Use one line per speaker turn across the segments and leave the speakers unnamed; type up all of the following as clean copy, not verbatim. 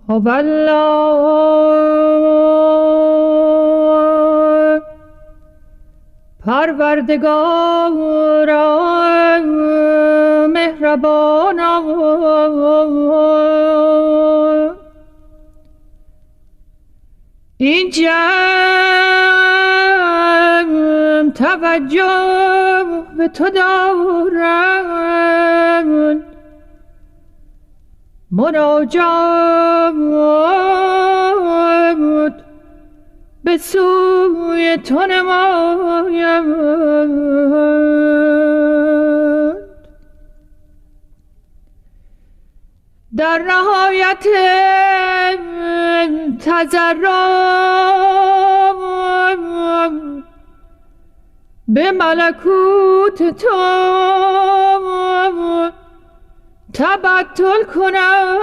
والله پروردگارا مهربانا این جمع توجه به تو دارند، مناجات به سوی تو نمایند. در نهایت تضرع به ملکوت تو تبتل کنم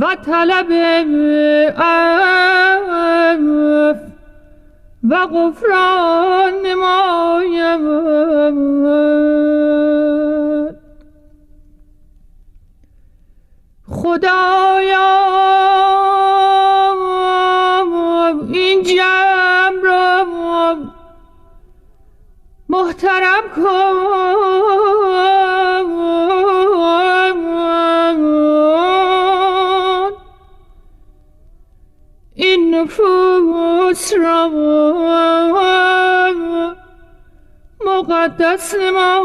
و طلب عفو و غفران نمایم. خدایا این جمع را محترم کن، این نفوس را مقدس نما.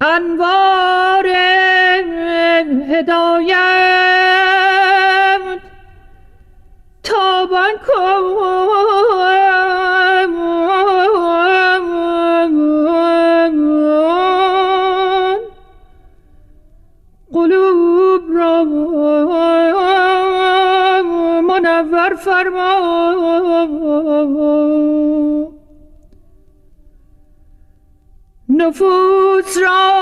انوار هدایت تابان کن، قلوب را منور فرما، نفوس را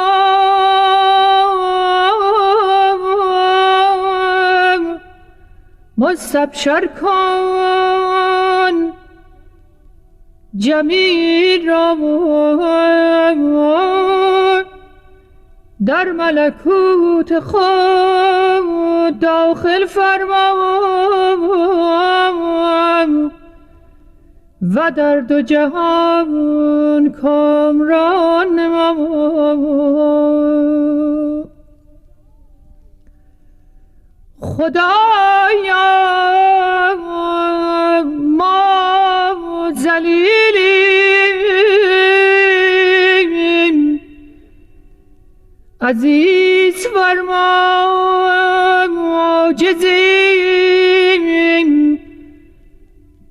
مستبشر کن، جمیل را در ملکوت خود داخل فرما و در دو جهان کامران نما. خدایا ما ذلیلیم، عزیز فرما، عاجزیم،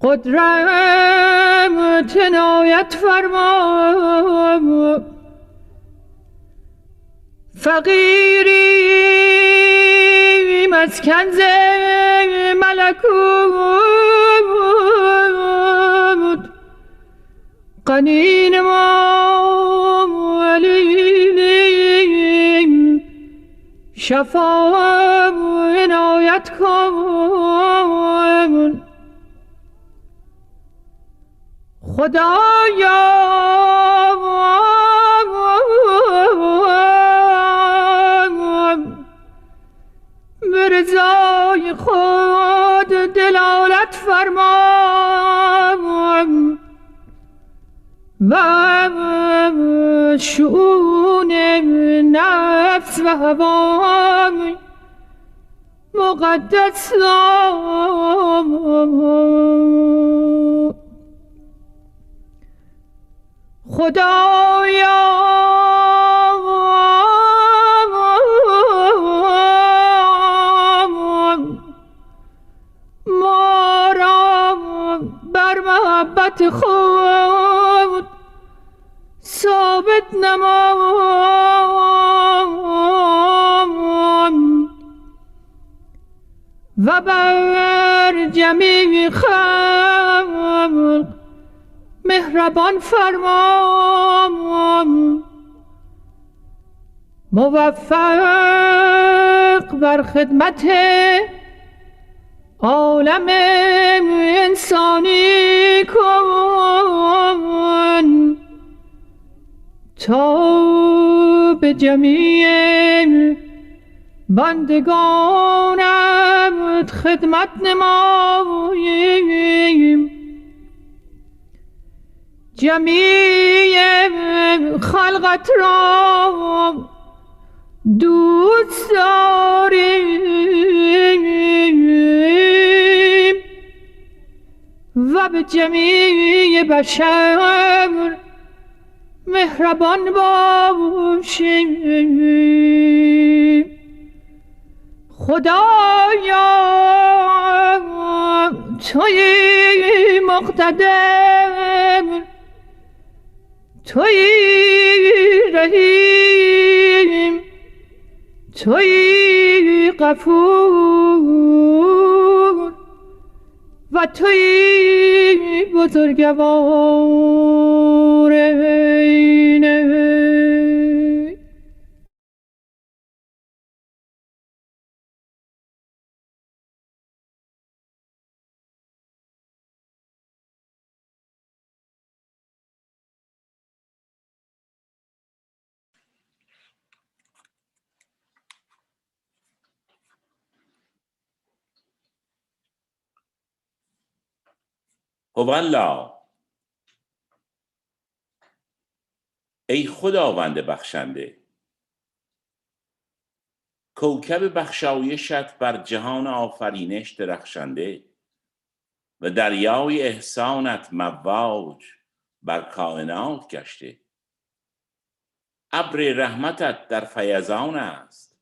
قدرت عنایت فرما، فقیریم از کنز ملکوت، غنی نما، علیلیم، شفا عنایت کن. خدایا به رضای خود دلالت فرما و شؤون نفس و هوا مقدس خدایا ما را بر محبت خود ثابت نما و بر جمیع خلق مهربان فرما، موفق بر خدمت عالم انسانی کن تا به جمیع بندگانت خدمت نماییم، جمیع خلقت را دوست داریم و به جمیع بشر مهربان باشیم. خدایا تویی مقتدر، تویی رحیم، تویی غفور و تویی بزرگوار.
هوالله. ای خداوند بخشنده، کوکب بخشایشت بر جهان آفرینش درخشنده و دریای احسانت مواج بر کائنات گشته. ابر رحمتت در فیضان است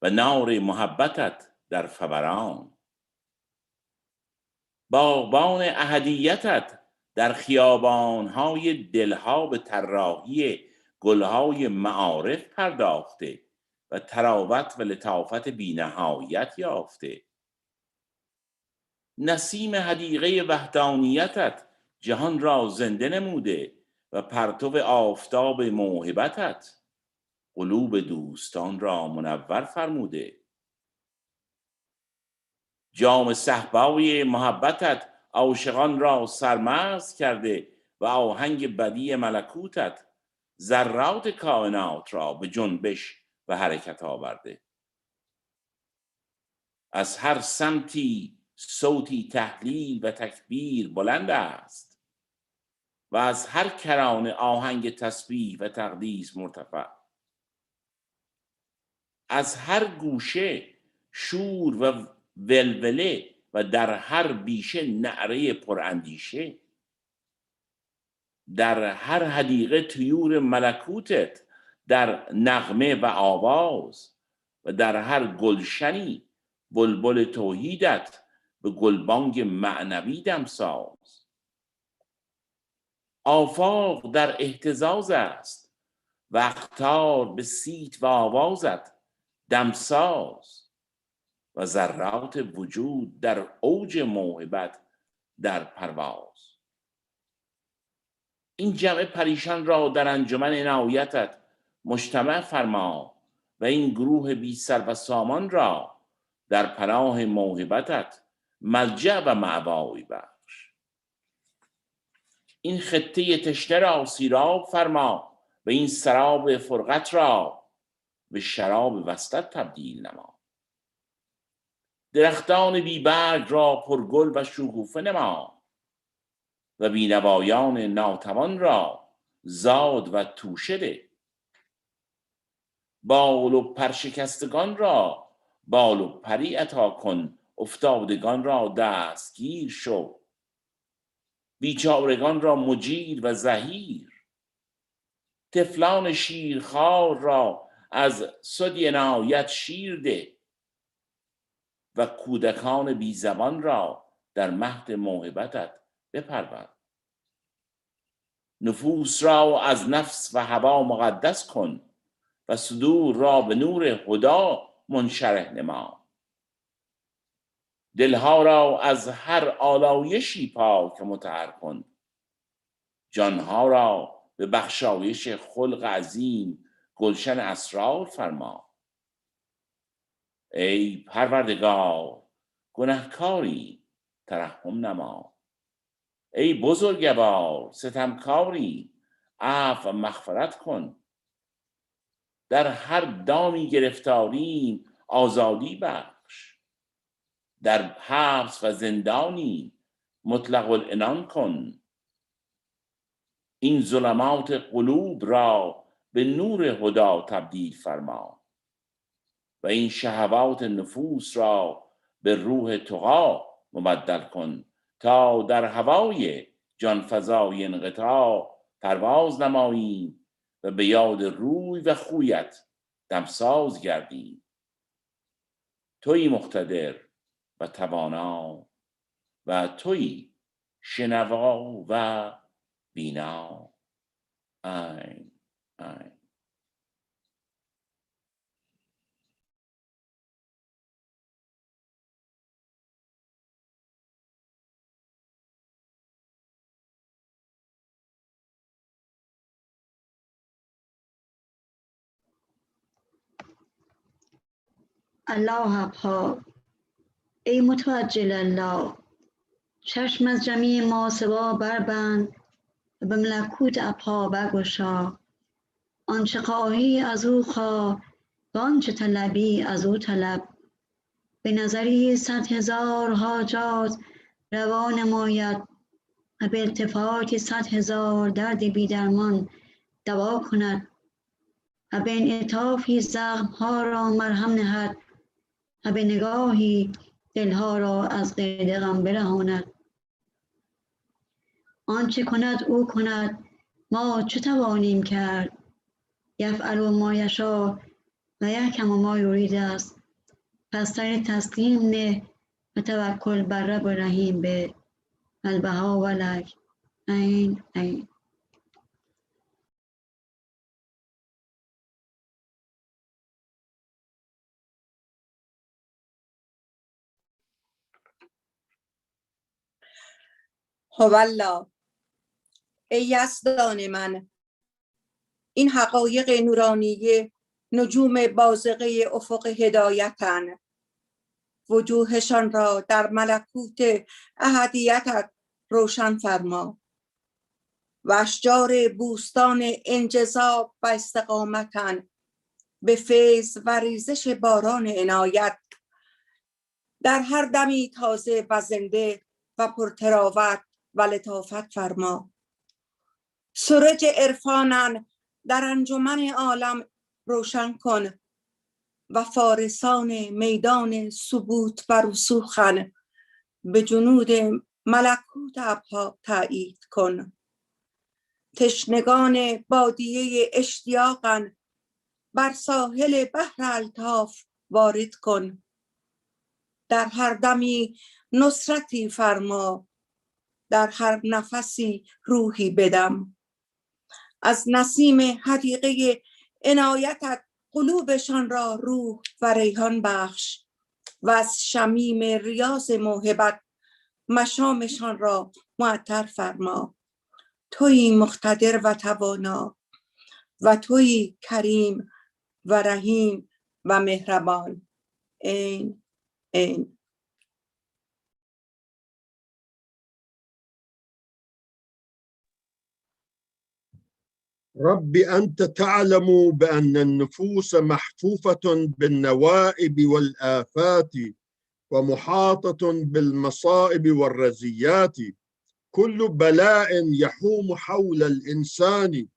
و نار محبتت در فوران. باغبان احدیتت در خیابانهای دلها به طراحی گلهای معارف پرداخته و تراوت و لطافت بی‌نهایت یافته. نسیم حدیقه وحدانیتت جهان را زنده نموده و پرتو آفتاب موهبتت قلوب دوستان را منور فرموده. جام صهبای محبتت عاشقان را سرمست کرده و آهنگ بدیع ملکوتت ذرات کائنات را به جنبش و حرکت آورده. از هر سمتی صوتی تهلیل و تکبیر بلند است و از هر کرانه آهنگ تسبیح و تقدیس مرتفع. از هر گوشه شور و ولوله و در هر بیشه نعره پراندیشه. در هر حدیقه طیور ملکوتت در نغمه و آواز و در هر گلشنی بلبل توحیدت به گلبانگ معنوی دمساز. آفاق در اهتزاز است و اقطار به صیت و آوازت دمساز و ذرات وجود در اوج موهبت در پرواز. این جمع پریشان را در انجمن عنایتت مجتمع فرما و این گروه بی سر و سامان را در پناه موهبتت ملجأ و مأوایی بخش. این خطه تشنه را سیراب فرما و این سراب فرقت را به شراب وصلت تبدیل نما. درختان بی برگ را پرگل و شکوفه نما و بینوایان ناتوان را زاد و توشه ده. بال و پرشکستگان را بال و پری عطا کن، افتادگان را دستگیر شو، بیچارگان را مجیر و زحیر. طفلان شیرخوار را از سدی عنایت شیر ده و کودکان بی زبان را در مهد موهبتت بپرور. نفوس را از نفس و هوا مقدس کن و صدور را به نور هدی منشرح نما. دلها را از هر آلایشی پاک مطهر کن، جانها را به بخشایش خلق عظیم گلشن اسرار فرما. ای پروردگار، گنهکاری ترحم نما. ای بزرگوار ستمکاری عفو و مغفرت کن. در هر دامی گرفتاریم آزادی بخش. در حبس و زندانی مطلق العنان کن. این ظلمات قلوب را به نور هدی تبدیل فرما و این شهوات نفوس را به روح تقی مبدل کن تا در هوای جانفزای انقطاع پرواز نماییم و به یاد روی و خویت دمساز گردیم. تویی مقتدر و توانا و تویی شنوا و بینا. آمین آمین.
الله ابها، ای متوجل الله، چشم از جمیع ماسوا بربند و به ملکوت ابها برگشا. آنچه خواهی از او خواه و آنچه طلبی از او طلب. به نظری 100,000 حاجات روا نماید و به التفات 100,000 درد بی درمان دوا کند و به انعطافی زخم‌ها را مرهم نهد و به نگاهی دلها را از قید غم برهاند. آنچه کند او کند، ما چه توانیم کرد؟ یفعل ما یشاء و یحکم ما یرید است. پس سر تسلیم نه و توکل بر رب رحیم به. البها ولک. عین عین.
هوالله، ای یزدان من، این حقایق نورانیه نجوم بازغه افق هدایتند. وجوهشان را در ملکوت احدیتت روشن فرما و اشجار بوستان انجذاب و استقامتند. به فیض و ریزش باران عنایت در هر دمی تازه و زنده و پرتراوت و لطافت فرما. سرج عرفانن در انجمن عالم روشن کن و فارسان میدان ثبوت و رسوخن به جنود ملکوت ابها تأیید کن. تشنگان بادیه اشتیاقن بر ساحل بحر الطاف وارد کن. در هر دمی نصرتی فرما، در هر نفسی روحی بدم. از نسیم حدیقه عنایتت قلوبشان را روح و ریحان بخش و از شمیم ریاض موهبت مشامشان را معطر فرما. تویی مقتدر و توانا و تویی کریم و رحیم و مهربان. عین عین.
رب أنت تعلم بأن النفوس محفوفة بالنوائب والآفات ومحاطة بالمصائب والرزيات. كل بلاء يحوم حول الإنسان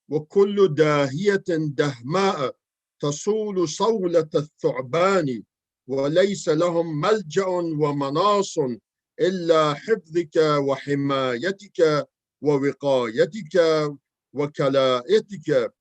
وكل داهية دهماء تصول صولة الثعبان. وليس لهم ملجأ ومناص إلا حفظك وحمايتك ووقايتك وكلاءتك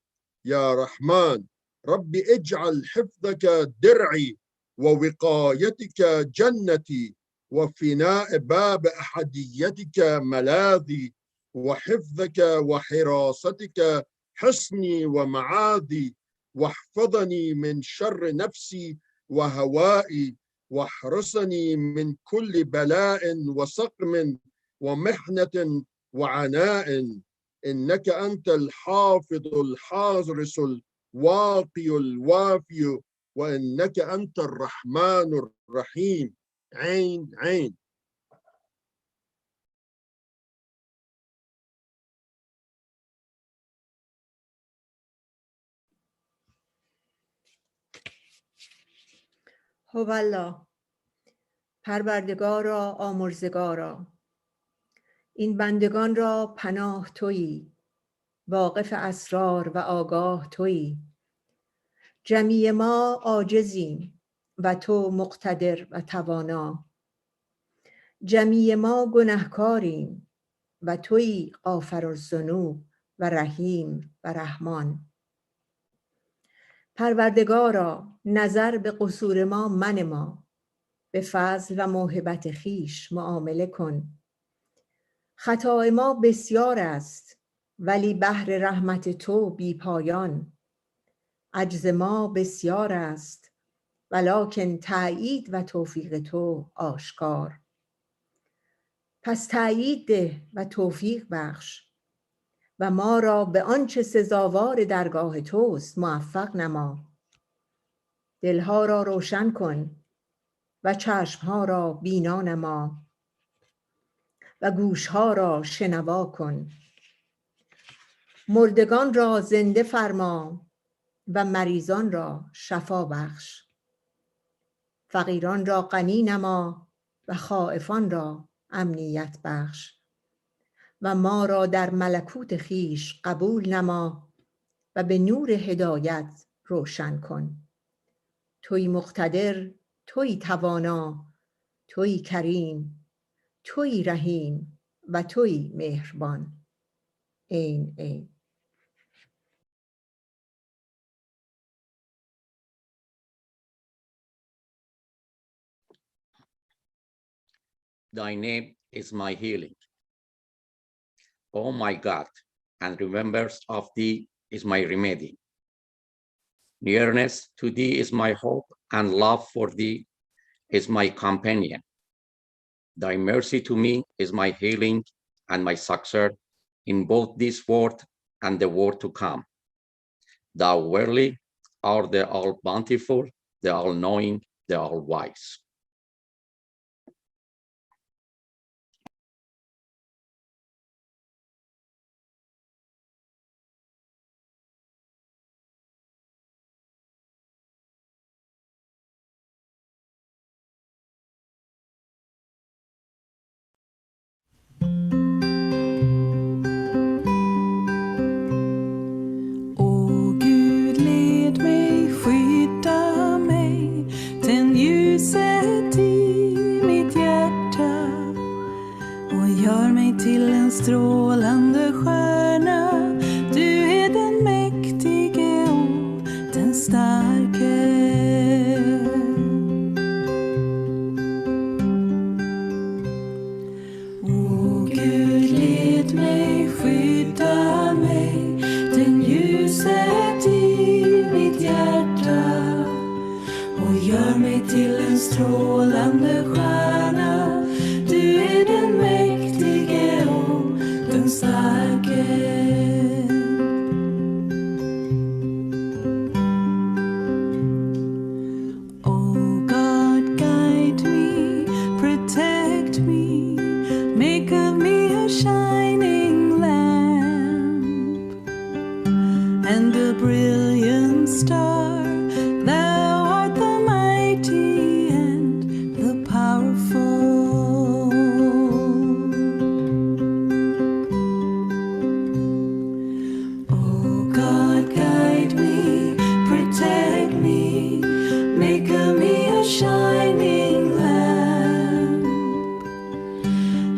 يا رحمن. رب اجعل حفظك درعي ووقايتك جنتي وفناء باب أحديتك ملاذي وحفظك وحراستك حصني ومعاذي. واحفظني من شر نفسي وهوائي واحرسني من كل بلاء وسقم ومحنة وعناء. إنك أنت الحافظ الحارس الواقي الوافي وإنك أنت الرحمن الرحيم. عين عين.
هوالله، پروردگارا آمرزگارا، این بندگان را پناه تویی، واقف اسرار و آگاه تویی. جمیع ما عاجزیم و تو مقتدر و توانا. جمیع ما گنهکاریم و تویی غافر الذنوب و رحیم و رحمان. پروردگارا، نظر به قصور ما منما، به فضل و موهبت خویش معامله کن. خطای ما بسیار است ولی بحر رحمت تو بی پایان. عجز ما بسیار است ولکن تأیید و توفیق تو آشکار. پس تأیید ده و توفیق بخش و ما را به آنچه سزاوار درگاه توست موفق نما. دلها را روشن کن و چشمها را بینا نما و گوشها را شنوا کن. مردگان را زنده فرما و مریضان را شفا بخش. فقیران را غنی نما و خائفان را امنیت بخش و ما را در ملکوت خویش قبول نما و به نور هدایت روشن کن. توی مقتدر، توی توانا، توی کریم، توی رحیم و توی مهربان. عین عین.
Thy name is my healing. O my God, and remembrance of thee is my remedy. Nearness to thee is my hope, and love for thee is my companion. Thy mercy to me is my healing and my succor in both this world and the world to come. Thou verily art the all-bountiful, the all-knowing, the all-wise.
Strålande stjärna, du är den mäktige och den starke. O Gud, led mig, skydda mig, den ljuset i mitt hjärta och gör mig till en strålande stjärna. Du är den mäktige och den starke. Oh God, guide me, protect me, make of me a shining lamp and a brilliant star. Thou art the mighty and the powerful. Shining lamp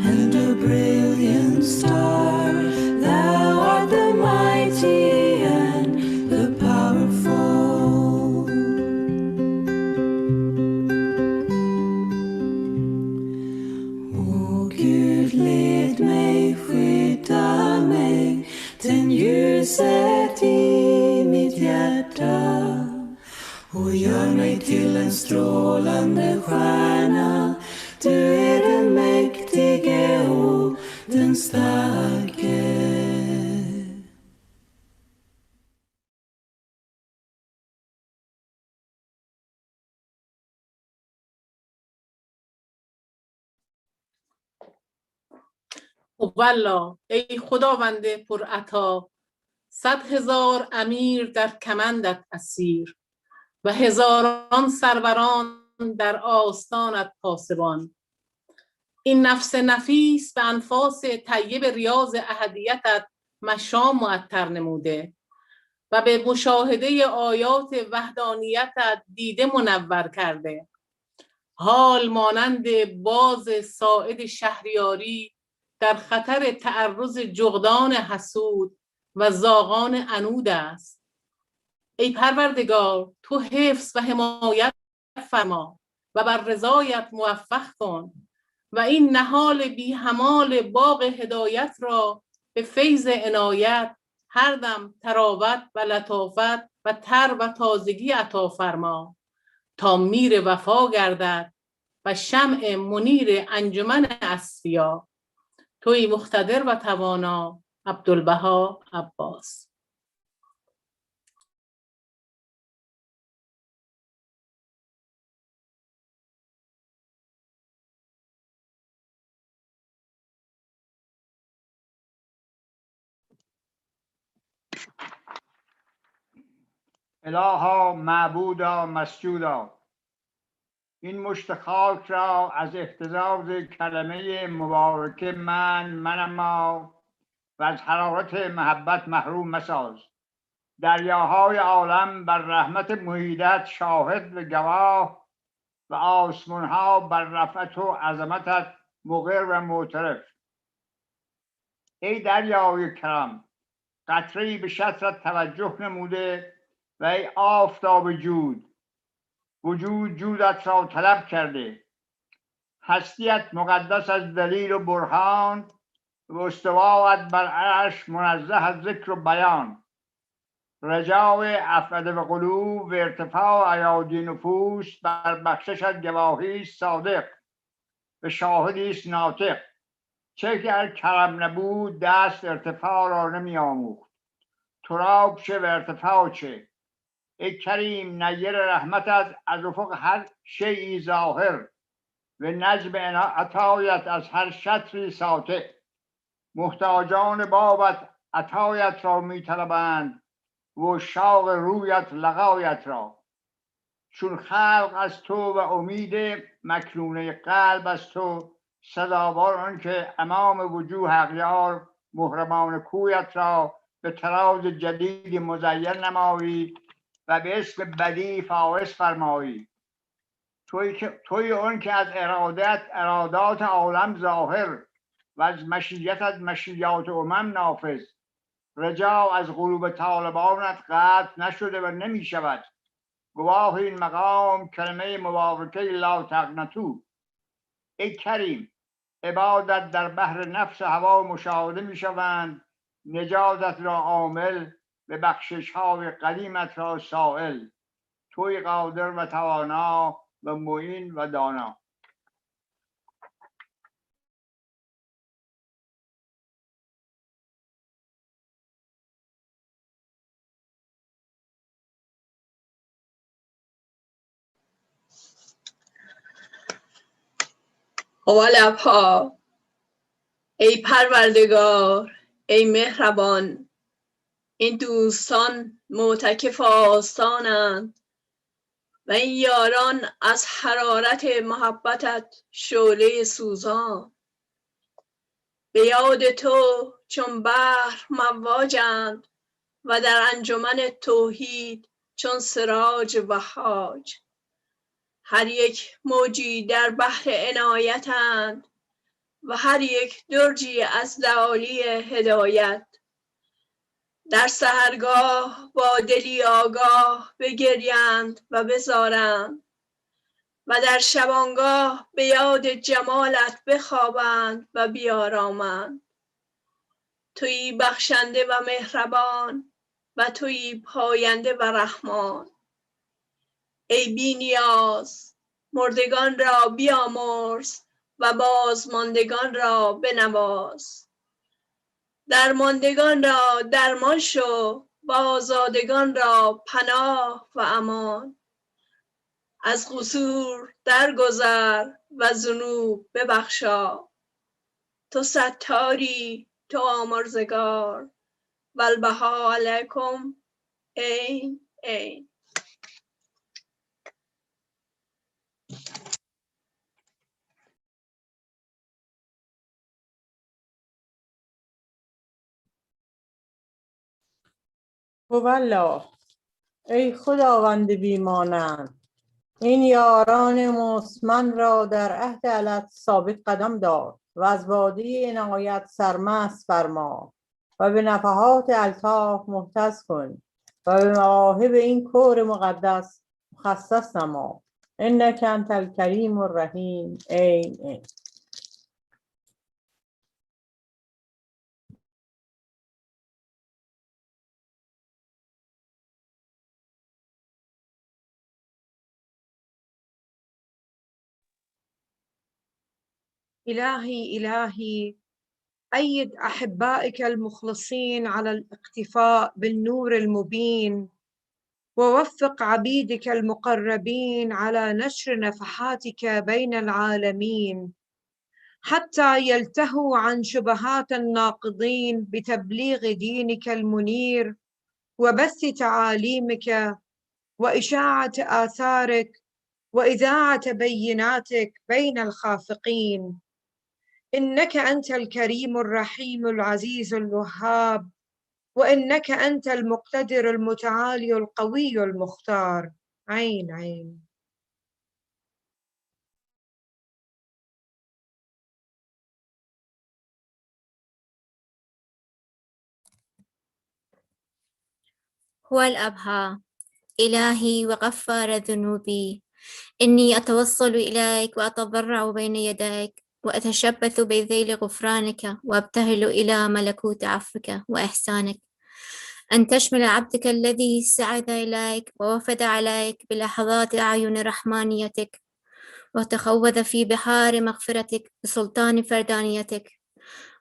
and a brilliant star. Thou art the mighty and the powerful. O Gud, led mig, skydda mig, den ljuset i mitt hjärta och gör mig till en strålande stjärna. Du är den mäktige och den starke.
والله ای خداوند پر عطا، 100,000 امیر در کمندت اسیر و هزاران سروران در آستانت پاسبان. این نفس نفیس به انفاس طیب ریاض احدیتت مشام معطر نموده و به مشاهده آیات وحدانیتت دیده منور کرده. حال مانند باز ساعد شهریاری در خطر تعرض جغدان حسود و زاغان عنود است. ای پروردگار، تو حفظ و حمایت فرما و بر رضایت موفق کن و این نهال بی همال باغ هدایت را به فیض عنایت هر دم تراوت و لطافت و تر و تازگی عطا فرما تا میر وفا گردد و شمع منیر انجمن اصفیا. توی مقتدر و توانا. عبدالبها عباس.
الها، معبودا، مسجودا، این مشت خاک را از اهتزاز کلمه مبارک منما و از حرارت محبت محروم مساز. دریاهای عالم بر رحمت محیطت شاهد و گواه و آسمانها بر رفعت و عظمتت مقر و معترف. ای دریای کرم، قطره‌ای به شطرت توجه نموده و ای آفتاب جود، وجود جودت را طلب کرده. هستیت مقدس از دلیل و برهان و استواءت بر عرش منزه از ذکر و بیان. رجاء افعد و قلوب و ارتفاع ایادی نفوس بر بخششت گواهی صادق و شاهدی است ناطق. چه که کرم نبود دست ارتفاع را نمی آموخت. تراب چه و ارتفاع چه. ای کریم، نیر رحمتت از افق هر شیئی ظاهر و نجم عطایت از هر شطری ساطع. محتاجان بابت عطایت را می طلبند و شوق رویت لقایت را. چون خلق از تو و امید مکنونه قلب از تو، سزاوار آنکه امام وجوه اغیار محرمان کویت را به طراز جدید مزین نمایی و به اسم بدی فائز فرمایی. توی اون که از ارادات عالم ظاهر و از مشیتت مشیات امم نافذ. رجا از غروب طالبانت قطع نشده و نمی شود. گواه این مقام کلمه مبارکه لا تقنطوا. ای کریم، عبادت در بحر نفس هوا مشاهده می شوند. نجاتت را عامل به بخشش های قدیمت را سائل. توی قادر و توانا و معین و دانا.
لبها، ای پروردگار، ای مهربان، این دوستان معتکف آستانند و این یاران از حرارت محبتت شعله سوزان. به یاد تو چون بحر مواجند و در انجمن توحید چون سراج وهاج. هر یک موجی در بحر عنایتند و هر یک درجی از لآلی هدایت. در سحرگاه با دلی آگاه بگریند و بزارند و در شبانگاه به یاد جمالت بخوابند و بیارامند. تویی بخشنده و مهربان و تویی پاینده و رحمان. ای بی نیاز، مردگان را بیامرز و بازماندگان را بنواز. درماندگان را درمان شو و آزادگان را پناه و امان. از قصور درگذر و ذنوب ببخشا. تو ستاری، تو آمرزگار، والبها علیکم عین عین.
والله ای خداوند بیمانند، این یاران مستمن را در عهد علت ثابت قدم دار و از باده عنایت سرمست فرما و به نفحات الطاف محتز کن و به مواهب این کور مقدس مخصص نما. انک انت الکریم الرحیم عین عین.
إلهي إلهي أيد أحبائك المخلصين على الاقتفاء بالنور المبين، ووفق عبيدك المقربين على نشر نفحاتك بين العالمين، حتى يلتهوا عن شبهات الناقضين بتبليغ دينك المنير وبث تعاليمك وإشاعة آثارك وإذاعة بيناتك بين الخافقين. إنك أنت الكريم الرحيم العزيز الوهاب، وإنك أنت المقتدر المتعالي القوي المختار. عين عين.
هو الأبهى إلهي وغفار ذنوبي، إني أتوصل إليك وأتضرع بين يديك وأتشبث بذيل غفرانك وأبتهل إلى ملكوت عفوك وإحسانك، أن تشمل عبدك الذي سعد إليك ووفد عليك بلحظات أعين رحمانيتك وتخوذ في بحار مغفرتك بسلطان فردانيتك،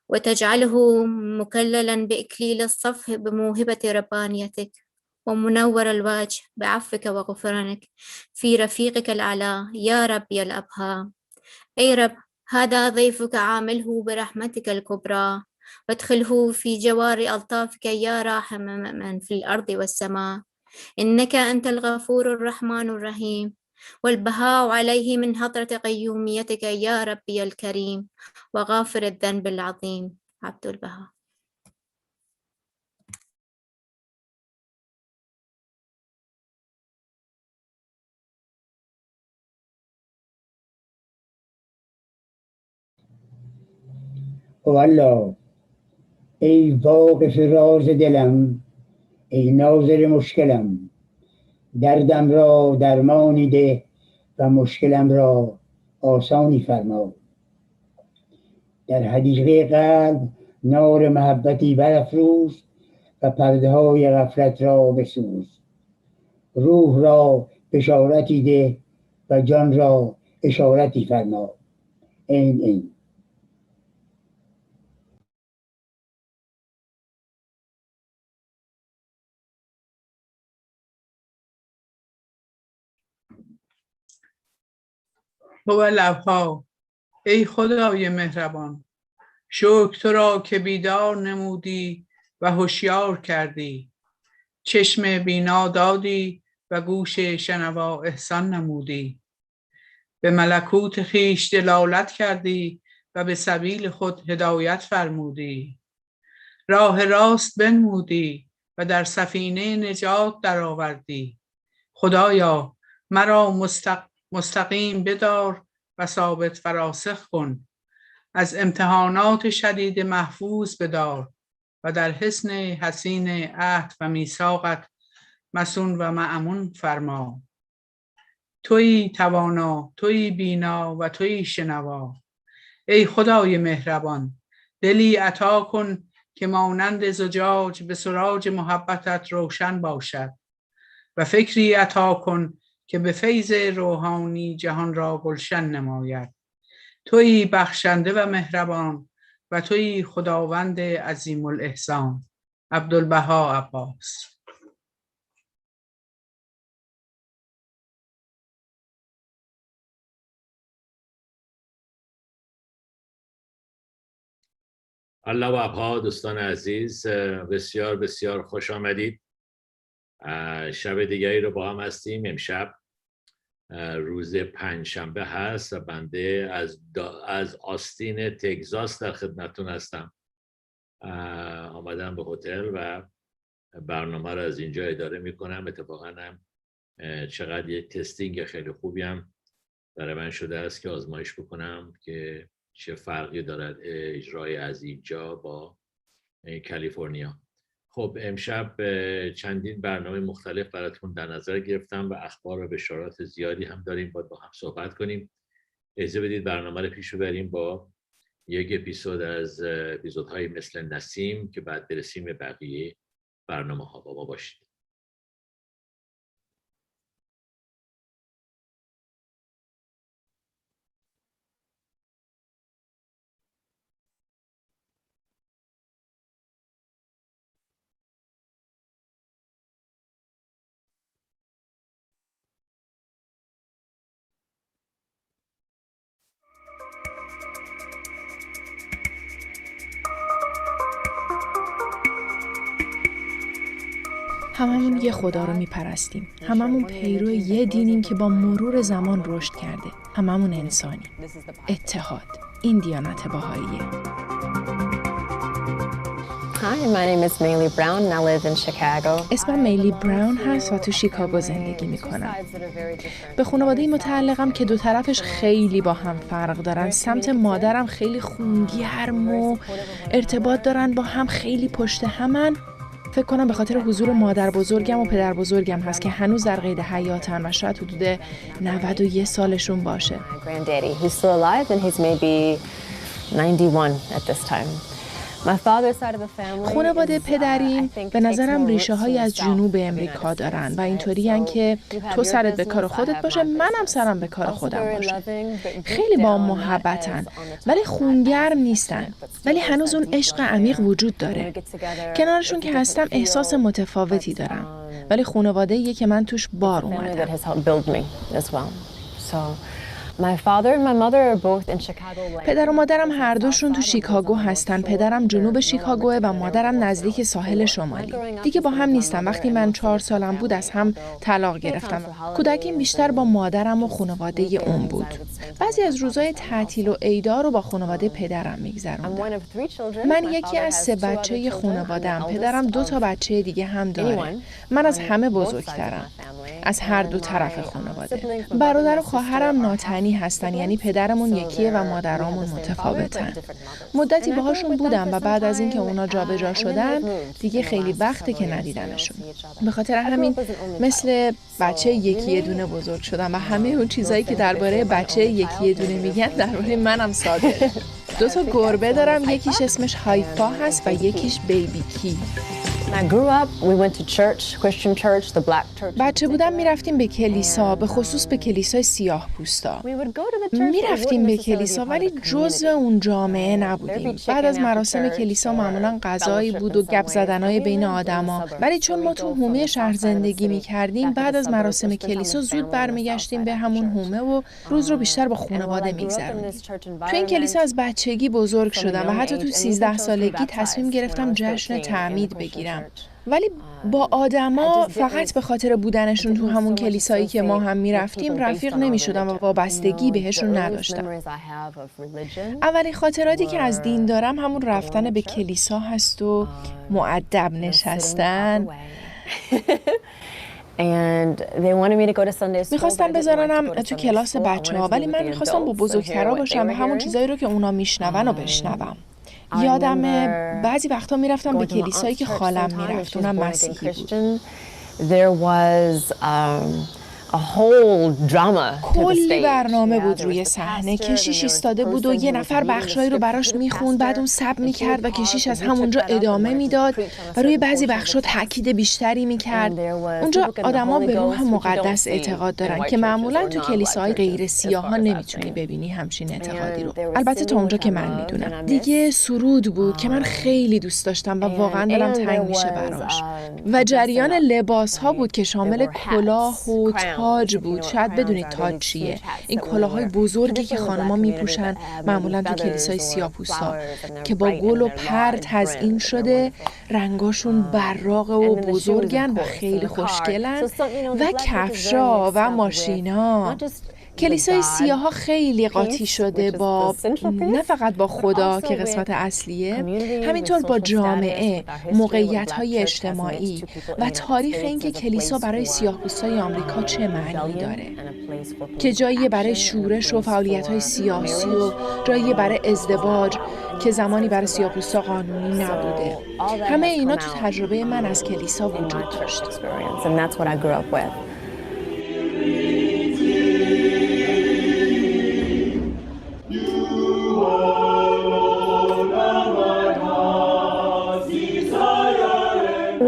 وتجعله مكللا بإكليل الصفح بموهبة ربانيتك، ومنور الوجه بعفوك وغفرانك في رفيقك الأعلى يا ربي الأبهى. أي رب، هذا ضيفك عامله برحمتك الكبرى، وادخله في جوار ألطافك يا راحم من في الأرض والسماء. إنك أنت الغفور الرحمن الرحيم، والبهاء عليه من هطرة قيوميتك يا ربي الكريم وغافر الذنب العظيم. عبد البهاء.
والله ای واقف راز دلم، ای ناظر مشکلم، دردم را درمانی ده و مشکلم را آسانی فرما. در حدیقه قلب نار محبتی برافروز و پرده های غفلت را بسوز. روح را بشارتی ده و جان را اشارتی فرما. این این.
هو الأبهى ای خدای مهربان، شکر تو را که بیدار نمودی و هوشیار کردی، چشم بینا دادی و گوش شنوا احسان نمودی، به ملکوت خویش دلالت کردی و به سبیل خود هدایت فرمودی، راه راست بنمودی و در سفینه نجات درآوردی. خدایا مرا مستقیم بدار و ثابت فراسخ کن، از امتحانات شدید محفوظ بدار و در حصن حصین عهد و میثاقت مصون و مأمون فرما. تویی توانا، تویی بینا و تویی شنوا. ای خدای مهربان، دلی عطا کن که مانند زجاج به سراج محبتت روشن باشد، و فکری عطا کن که به فیض روحانی جهان را گلشن نماید. تویی بخشنده و مهربان و تویی خداوند عظیم الاحسان. عبدالبها عباس.
الله و ابها دوستان عزیز، بسیار بسیار خوش آمدید. شب دیگری رو با هم هستیم. امشب روز پنجشنبه هست و بنده از آستین تگزاس در خدمتتون هستم. آمدم به هتل و برنامه رو از اینجا اداره میکنم. اتفاقا هم چقدر یک تستینگ خیلی خوبی هم برای من شده است که آزمایش بکنم که چه فرقی دارد اجرای از اینجا با کالیفرنیا. خب امشب چندین برنامه مختلف براتون در نظر گرفتم و اخبار و بشارات زیادی هم داریم، باید با هم صحبت کنیم. اجازه بدید برنامه رو پیش ببریم با یک اپیزود از اپیزودهای مثل نسیم که بعد برسیم به بقیه برنامه ها. با ما باشید.
هممون یه خدا رو میپرستیم. هممون پیرو یه دینیم که با مرور زمان رشد کرده. هممون انسانی. اتحاد. این دیانت بهاییه.
Hi, my name is Maylie Brown and I live in Chicago.
اسمم میلی براون هست و تو شیکاگو زندگی میکنم. به خانواده متعلقم که دو طرفش خیلی با هم فرق دارن. سمت مادرم خیلی خونگرم و ارتباط دارن با هم، خیلی پشت همن. فکر کنم به خاطر حضور مادر بزرگم و پدر بزرگم هست که هنوز در قید حیاتن و شاید حدود 91 سالشون باشه. خانواده پدریم به نظرم ریشه های از جنوب امریکا دارن و اینطوری هن که تو سرت به کار خودت باشه، منم سرم به کار خودم باشه. خیلی با محبتن ولی خونگرم نیستن، ولی هنوز اون عشق عمیق وجود داره. کنارشون که هستم احساس متفاوتی دارم، ولی خانواده‌ایه که من توش بار اومدم. پدر و مادرم هر دوشون تو شیکاگو هستن. پدرم جنوب شیکاگوه و مادرم نزدیک ساحل شمالی. دیگه با هم نیستم. وقتی من 4 سالم بود از هم طلاق گرفتم. کودکیم بیشتر با مادرم و خانواده اون بود. بعضی از روزهای تعطیل و عیدا رو با خانواده پدرم میگذروندم. من یکی از 3 بچه خانواده‌ام. پدرم 2 تا بچه دیگه هم داره. من از همه بزرگترم. از هر دو طرف خانواده. برادر و خواهرم ناتنی هستن، یعنی پدرمون یکیه و مادرامون متفاوتن. مدتی باهاشون بودم و بعد از اینکه اونا جابجا شدن دیگه خیلی وقته که ندیدمشون. به خاطر همین مثل بچه یکی دونه بزرگ شدم و همه اون چیزایی که درباره بچه یکی دونه میگن درباره منم صادقه. 2 تا گربه دارم، یکیش اسمش هایفا هست و یکیش بیبی کی. بچه بودم میرفتیم به کلیسا، به خصوص به کلیسای سیاه پوستا. میرفتیم به کلیسا ولی جزء اون جامعه نبودیم. بعد از مراسم کلیسا معمولا غذایی بود و گپ زدنای بین آدما، ولی چون ما تو حومه شهر زندگی میکردیم بعد از مراسم کلیسا زود برمیگشتیم به همون حومه و روز رو بیشتر با خانواده میگذروندیم. تو این کلیسا از بچگی بزرگ شدم و حتی تو 13 سالگی تصمیم گرفتم جشن تعمید بگیرم. ولی با آدما فقط به خاطر بودنشون تو همون کلیسایی که ما هم میرفتیم رفیق نمیشدم و وابستگی بهشون نداشتم. اولین خاطراتی که از دین دارم همون رفتن به کلیسا هست و مؤدب نشستن. میخواستم بذارنم تو کلاس بچه‌ها ولی من میخواستم با بزرگترها باشم و همون چیزایی رو که اونا میشنون و بشنوم. یادم بعضی وقتا میرفتم به کلیسایی که خالم میرفت، اونم مسیحی بود. کلی برنامه بود روی صحنه. کشیش ایستاده بود و یه نفر بخشایی رو براش میخوند، بعد اون سب میکرد و کشیش از همونجا ادامه میداد و روی بعضی بخشا تاکید بیشتری میکرد. اونجا آدما به روح مقدس اعتقاد دارن که معمولا تو کلیساهای غیر سیاها نمیتونی ببینی همچین اعتقادی رو، البته تا اونجا که من میدونم. دیگه سرود بود که من خیلی دوست داشتم و واقعا دلم تنگ میشه براش. و جریان لباس ها بود که شامل کلاه و تاج بود. شاید بدونید تاج چیه. این کلاه‌های بزرگی که خانم‌ها میپوشن معمولاً تو کلیسای سیاه‌پوستا که با گل و پر تزیین شده، رنگاشون براق و بزرگن و خیلی خوشگلن و کفشا و ماشینا. کلیسای سیاها خیلی قاطی شده با نه فقط با خدا که قسمت اصلیه، همینطور با جامعه، موقعیت‌های اجتماعی و تاریخ اینکه کلیسا برای سیاه‌پوستای آمریکا چه معنی داره، که جایی برای شورش و فعالیت‌های سیاسی و جایی برای ازدواج که زمانی برای سیاه‌پوستا قانونی نبوده. همه اینا تو تجربه من از کلیسا وجود داشت.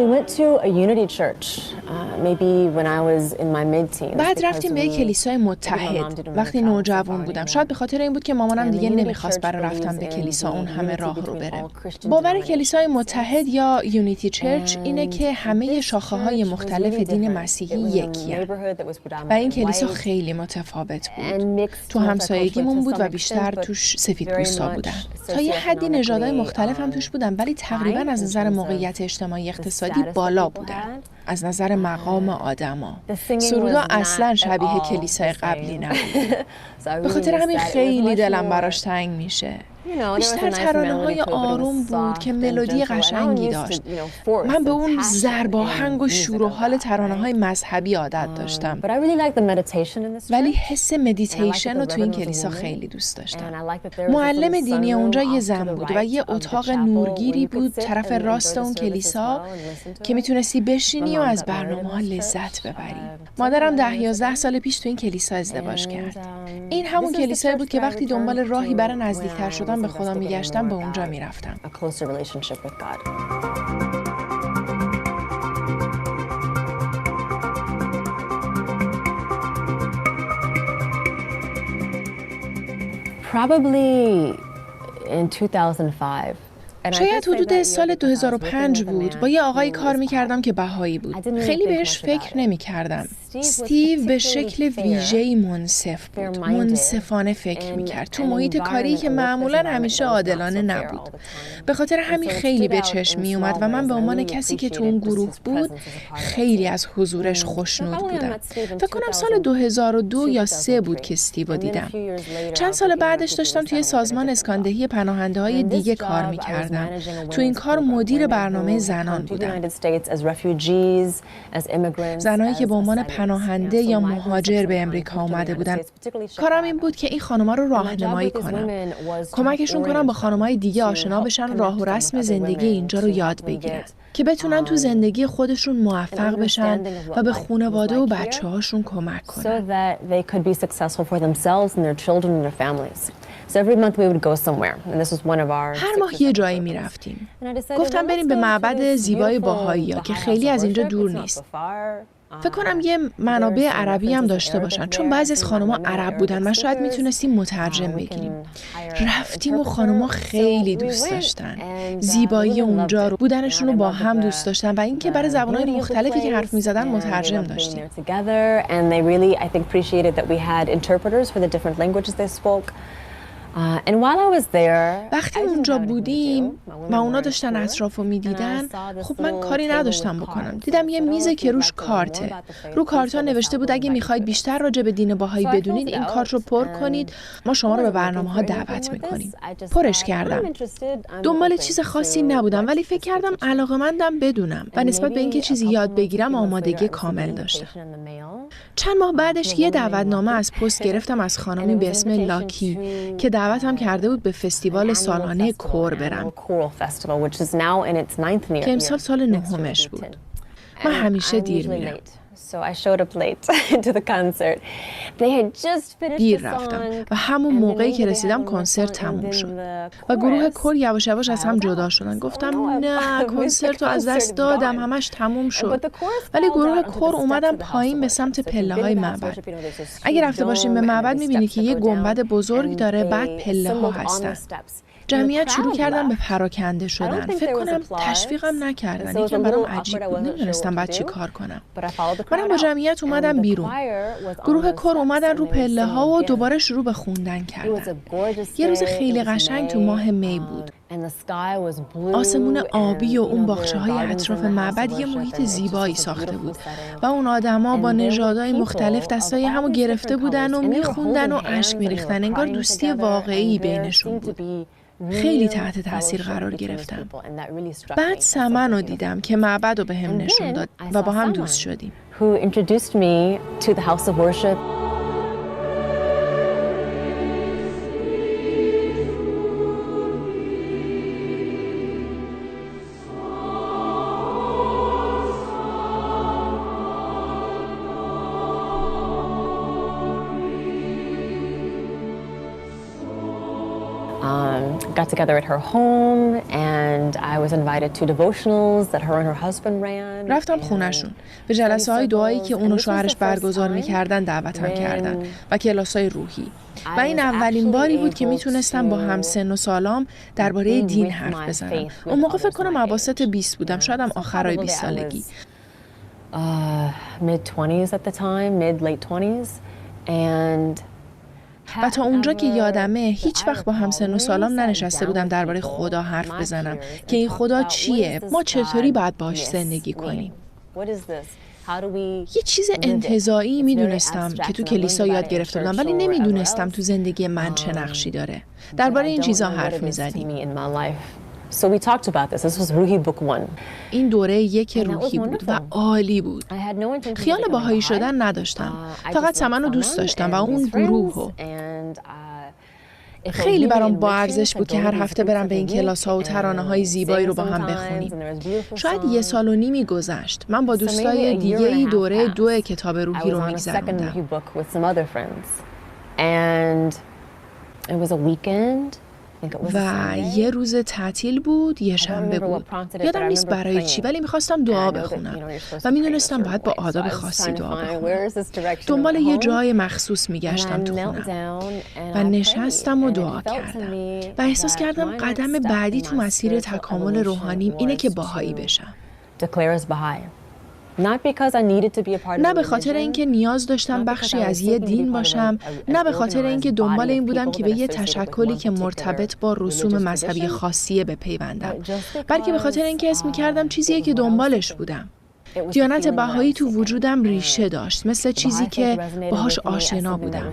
We went to a unity church, maybe when I was in my mid-teens.
بعد رفتیم به کلیسای متحد وقتی نوجوان بودم. شاید به خاطر این بود که مامانم دیگه نمیخواست برای رفتن به کلیسا اون همه راه رو بره. باور کلیسای متحد یا یونیتی چرچ اینه که همه شاخه‌های مختلف دین مسیحی یکیه و این کلیسا خیلی متفاوت بود. تو همسایگیمون بود و بیشتر توش سفیدپوستا بودن. تا یه حدی نژادهای مختلف هم توش بودن، ولی تقریبا از نظر موقعیت اجتماعی اقتصادی بالا بودن. از نظر مقام آدما سرودا اصلا شبیه کلیسای قبلی نبود. به خاطر همین خیلی دلم براش تنگ میشه. بیشتر ترانه‌های آروم بود که ملودی قشنگی داشت. من به اون ضرباهنگ و شور و حال ترانه‌های مذهبی عادت داشتم، ولی حس مدیتیشن رو تو این کلیسا خیلی دوست داشتم. معلم دینی اونجا یه زن بود و یه اتاق نورگیری بود طرف راست اون کلیسا که میتونستی بشینی و از برنامه‌ها لذت ببری. مادرم 10-11 سال پیش تو این کلیسا ازدواج کرد. این همون کلیسایی بود که وقتی دنبال راهی برای نزدیکتر شدن به خدا میگشتم به اونجا میرفتم.
Probably in 2005.
شاید حدود سال 2005 بود. با یه آقایی کار میکردم که بهایی بود. خیلی بهش فکر نمیکردم. استیو به شکل ویژه‌ای منصف بود. منصفانه فکر میکرد. تو محیط کاری که معمولاً همیشه عادلانه نبود. به خاطر همین خیلی به چشم می اومد و من به عنوان کسی که تو اون گروه بود خیلی از حضورش خوشنود بودم. فکر کنم سال 2002 یا 3 بود که استیو دیدم. چند سال بعدش داشتم توی سازمان اسکاندهی پناهنده‌های دیگه کار میکردم. تو این کار مدیر برنامه زنان بودم. زنایی که به عنوان پناهنده یا مهاجر به امریکا اومده بودن. کارم این بود که این خانم‌ها رو راهنمایی کنم. کمکشون کنم با خانم‌های دیگه آشنا بشن، راه و رسم زندگی اینجا رو یاد بگیرن که بتونن تو زندگی خودشون موفق بشن و به خانواده و بچه‌هاشون کمک کنن. هر ماه یه جایی می رفتیم. گفتم بریم به معبد زیبای باهائی‌ها که خیلی از اینجا دور نیست. فکر کنم یه منابع عربی هم داشته باشن، چون بعضی از خانم‌ها عرب بودن و شاید میتونستیم مترجم بگیریم. رفتیم و خانم‌ها خیلی دوست داشتن زیبایی اونجا رو، بودنشون رو با هم دوست داشتن و اینکه برای زبان‌های مختلفی که حرف می‌زدن مترجم داشتیم. وقتی اونجا بودیم و اونا داشتن اطرافو میدیدن، خب من کاری نداشتم بکنم. دیدم یه میزه که روش کارته. رو کارتا نوشته بود اگه میخواید بیشتر راجع به دین باهایی بدونید این کارت رو پر کنید، ما شما رو به برنامه‌ها دعوت میکنیم. پرش کردم. دنبال چیز خاصی نبودم، ولی فکر کردم علاقه‌مندم بدونم و نسبت به اینکه چیزی یاد بگیرم آمادگی کامل داشتم. چند ماه بعدش یه دعوتنامه از پست گرفتم از خانمی به اسم لاکی که دعوتم کرده بود به فستیوال سالانه کور برم که امسال سال 9مش بود. من همیشه دیر میرم. دیر رفتم و همون موقعی که رسیدم کنسرت تموم شد و گروه کور یواش یواش از هم جدا شدن. گفتم نه، کنسرت رو از دست دادم، همش تموم شد. ولی گروه کور اومدم پایین به سمت پله‌های معبد. اگه رفته باشیم به معبد می‌بینی که یه گنبد بزرگ داره، بعد پله‌ها هستن. جمعیت شروع کردن به پراکنده شدن. فکر کنم تشویقم نکردن. یکم برام عجیب بود. نمیدونستم بعد چی کار کنم. من بعدم با جمعیت اومدم بیرون. گروه کور اومدن رو پله ها و دوباره شروع به خوندن کردن. یه روز خیلی قشنگ تو ماه می بود. آسمون آبی و اون باغچه‌های اطراف معبد یه محیط زیبایی ساخته بود و اون آدما با نژادهای مختلف دستای همو گرفته بودن و میخوندن و اشک میریختن. انگار دوستی واقعی بینشون بود. خیلی تحت تاثیر قرار گرفتم. بعد سمن رو دیدم که معبد رو به هم نشون داد و با هم دوست شدیم.
Got together at her home and I was invited to devotionals that her and her husband ran.
رفتم خونه‌شون. به جلسه‌های دعایی که اون و شوهرش برگزار می‌کردن دعوتم کردن و کلاس‌های روحی. و این اولین باری بود که میتونستم با هم سن و سالام درباره دین حرف بزنم. اون موقع فکر کنم اواسط 20 بودم، شاید هم آخرای 20 سالگی.
Mid-20s at the time, mid-late 20s and
و تا اونجا که یادمه هیچ وقت با همسن و سالام ننشسته بودم درباره خدا حرف بزنم که این خدا چیه؟ ما چطوری باید باهاش زندگی کنیم؟ یه چیز انتزاعی میدونستم که تو کلیسا یاد گرفته بودم ولی نمیدونستم تو زندگی من چه نقشی داره. درباره این چیزا حرف میزدیم.
So we talked about this. This was Ruhi book 1.
این دوره یک روحی بود و عالی بود. خیال باهایی شدن نداشتم. فقط سمن رو دوست داشتم و اون گروه رو. خیلی برام با ارزش بود که هر هفته برم به این کلاس ها و ترانه های زیبایی رو با هم بخونیم. شاید 1.5 سال گذشت. من با دوستای دیگه‌ای دوره 2 کتاب روحی رو می‌گذروندم. و یه روز تعطیل بود، یه شنبه بود. یادم نیست برای چی ولی میخواستم دعا بخونم و میدونستم باید با آداب خاصی دعا بخونم. دنبال یه جای مخصوص میگشتم تو خونم و نشستم و دعا کردم و احساس کردم قدم بعدی تو مسیر تکامل روحانیم اینه که باهایی بشم. نه به خاطر اینکه نیاز داشتم بخشی از یه دین باشم، نه به خاطر اینکه دنبال این بودم که به یه تشکلی که مرتبط با رسوم مذهبی خاصیه بپیوندم، بلکه به خاطر اینکه حس می‌کردم چیزیه که دنبالش بودم. دیانت بهایی تو وجودم ریشه داشت، مثل چیزی که باهاش آشنا بودم.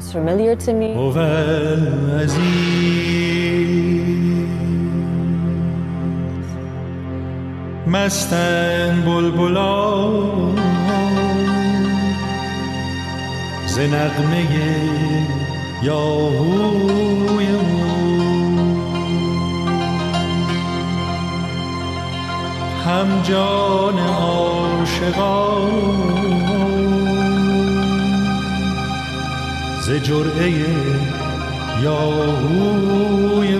مستن بلبلان ز نغمه یاهوی هم جان عاشقان ز جرعه یاهوی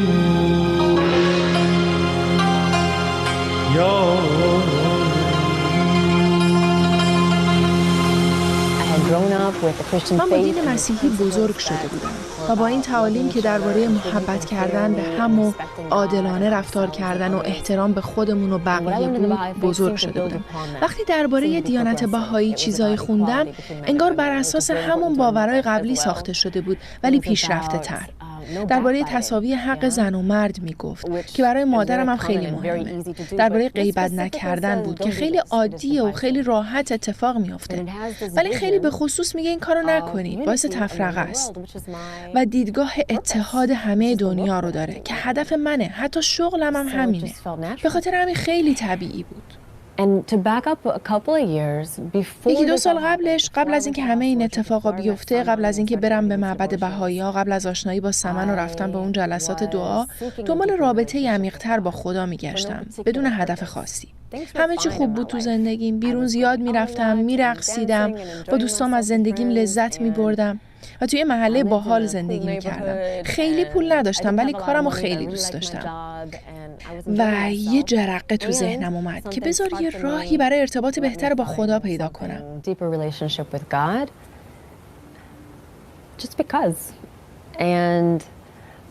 من با دین مسیحی بزرگ شده بودم و با این تعالیم که درباره محبت کردن به هم و عادلانه رفتار کردن و احترام به خودمون و بقیه بود بزرگ شده بودم. وقتی درباره دیانت بهایی چیزایی خوندم انگار بر اساس همون باورهای قبلی ساخته شده بود ولی پیشرفته تر. درباره تساوی حق زن و مرد میگفت که برای مادرم هم خیلی مهمه. درباره غیبت نکردن بود که خیلی عادیه و خیلی راحت اتفاق میفته ولی خیلی به خصوص میگه این کارو نکنید، باعث تفرقه است. و دیدگاه اتحاد همه دنیا رو داره که هدف منه، حتی شغلم هم همینه. به خاطر همین خیلی طبیعی بود. یکی 2 سال قبلش، قبل از اینکه همه این اتفاقا بیفته، قبل از اینکه برم به معبد بهایی‌ها، قبل از آشنایی با سمن و رفتن به اون جلسات دعا، دنبال رابطه عمیق‌تر با خدا میگشتم بدون هدف خاصی. همه چی خوب بود تو زندگیم، بیرون زیاد میرفتم، میرقصیدم، با دوستام از زندگیم لذت میبردم و توی محله باحال زندگی میکردم. خیلی پول نداشتم ولی کارمو خیلی دوست داشتم. و یه جرقه تو ذهنم اومد که بذار یه راهی برای ارتباط بهتر با خدا پیدا کنم.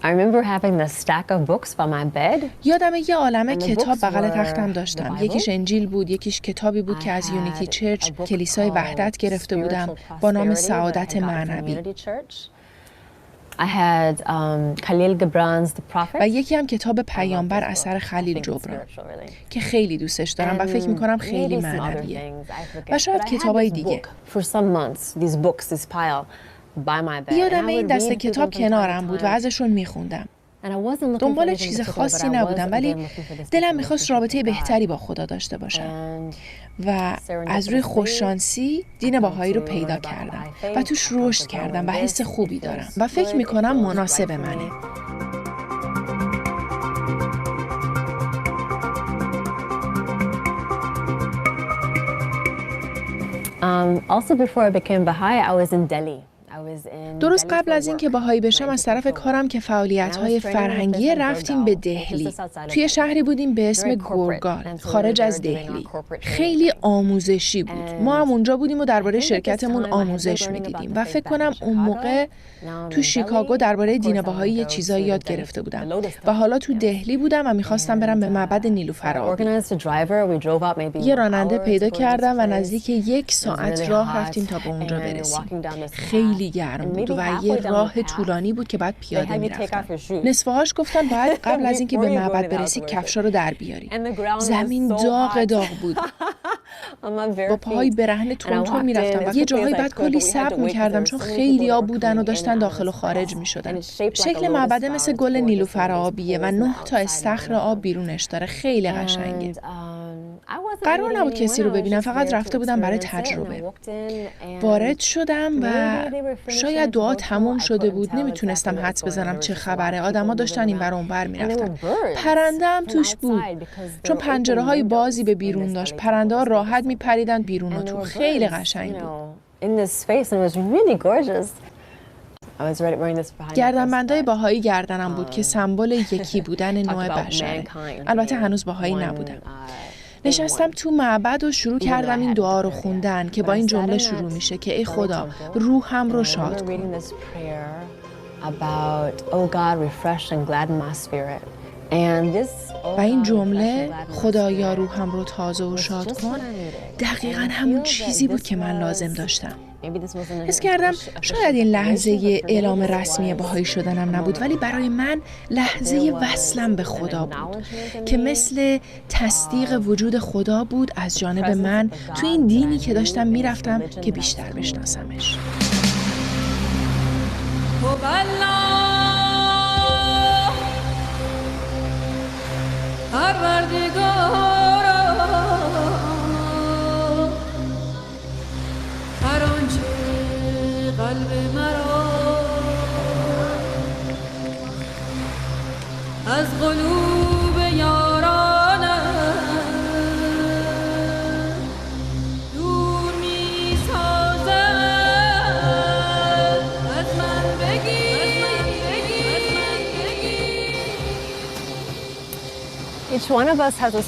I remember having the stack of books by my bed.
یادمه یه عالمه
And the
کتاب
books
بغل
were
تختم
the
داشتم.
Bible.
یکیش انجیل بود، یکیش کتابی بود که از یونیتی
had
چرچ
a book
کلیسای
called
وحدت گرفته بودم
Spiritual
با نام
Prosperity that I
سعادت
got from
معنوی.
Community Church. I had Khalil Gibran's The Prophet.
و یکی هم کتاب پیامبر اثر خلیل جبران که خیلی دوستش دارم و فکر میکنم خیلی معنویه. و شاید کتابای دیگه.
For some months, these books, this pile by my bed.
یادمه این دسته کتاب کنارم بود و ازشون میخوندم. دنبال چیز خاصی نبودم ولی دلم میخواست رابطه بهتری با خدا داشته باشم و از روی خوششانسی دین بهایی رو پیدا کردم و توش رشد کردم و حس خوبی دارم و فکر میکنم مناسب منه.
Also before I became Baha'i, I was in Delhi.
درست قبل از اینکه بهایی بشم از طرف کارم که فعالیت‌های فرهنگی رفتیم به دهلی. توی شهری بودیم به اسم گورگال، خارج از دهلی. خیلی آموزشی بود. ما هم اونجا بودیم و درباره شرکتمون آموزش می‌دیدیم و فکر کنم اون موقع تو شیکاگو درباره دین بهایی یه چیزایی یاد گرفته بودم و حالا تو دهلی بودم و می‌خواستم برم به معبد نیلوفر آبی. یه راننده پیدا کردم و نزدیک 1 ساعت راه رفتیم تا به اونجا برسیم. خیلی گرم بود و یه راه طولانی بود که باید پیاده میرفتم. نصفه‌هاش گفتن باید قبل از اینکه به معبد برسی کفشا رو در بیاری. زمین داغ بود. با پاهای برهنه تون میرفتم و یه جاهایی بعد کلی صبر میکردم چون خیلی آب بودن و داشتن داخل و خارج میشدن. شکل معبد مثل گل نیلوفر آبیه و 9 تا استخر آب بیرونش داره. خیلی قشنگه. قرار نبود کسی رو ببینم، فقط رفته بودم برای تجربه. وارد شدم و شاید دعا تموم شده بود، نمیتونستم حدس بزنم چه خبره. آدما داشتن این ور اون ور میرفتن. پرنده هم توش بود چون پنجره‌های بازی به بیرون داشت. پرنده‌ها راحت میپریدن بیرون و تو. خیلی قشنگ بود. گردنبندای بهایی گردنم بود که سمبل یکی بودن نوع بشره. البته هنوز بهایی نبودم. نشستم تو معبد و شروع کردم این دعا رو خوندن که با این جمله شروع میشه که ای خدا روحم رو شاد کن. و این جمله خدایا روحم رو تازه و شاد کن دقیقاً همون چیزی بود که من لازم داشتم. حس کردم شاید این لحظه اعلام رسمی بهایی شدنم نبود ولی برای من لحظه وصلم به خدا بود که مثل تصدیق وجود خدا بود از جانب من تو این دینی که داشتم میرفتم که بیشتر بشناسمش.
قلب مرا از قلوب یارانم دور می سازد از من بگیر.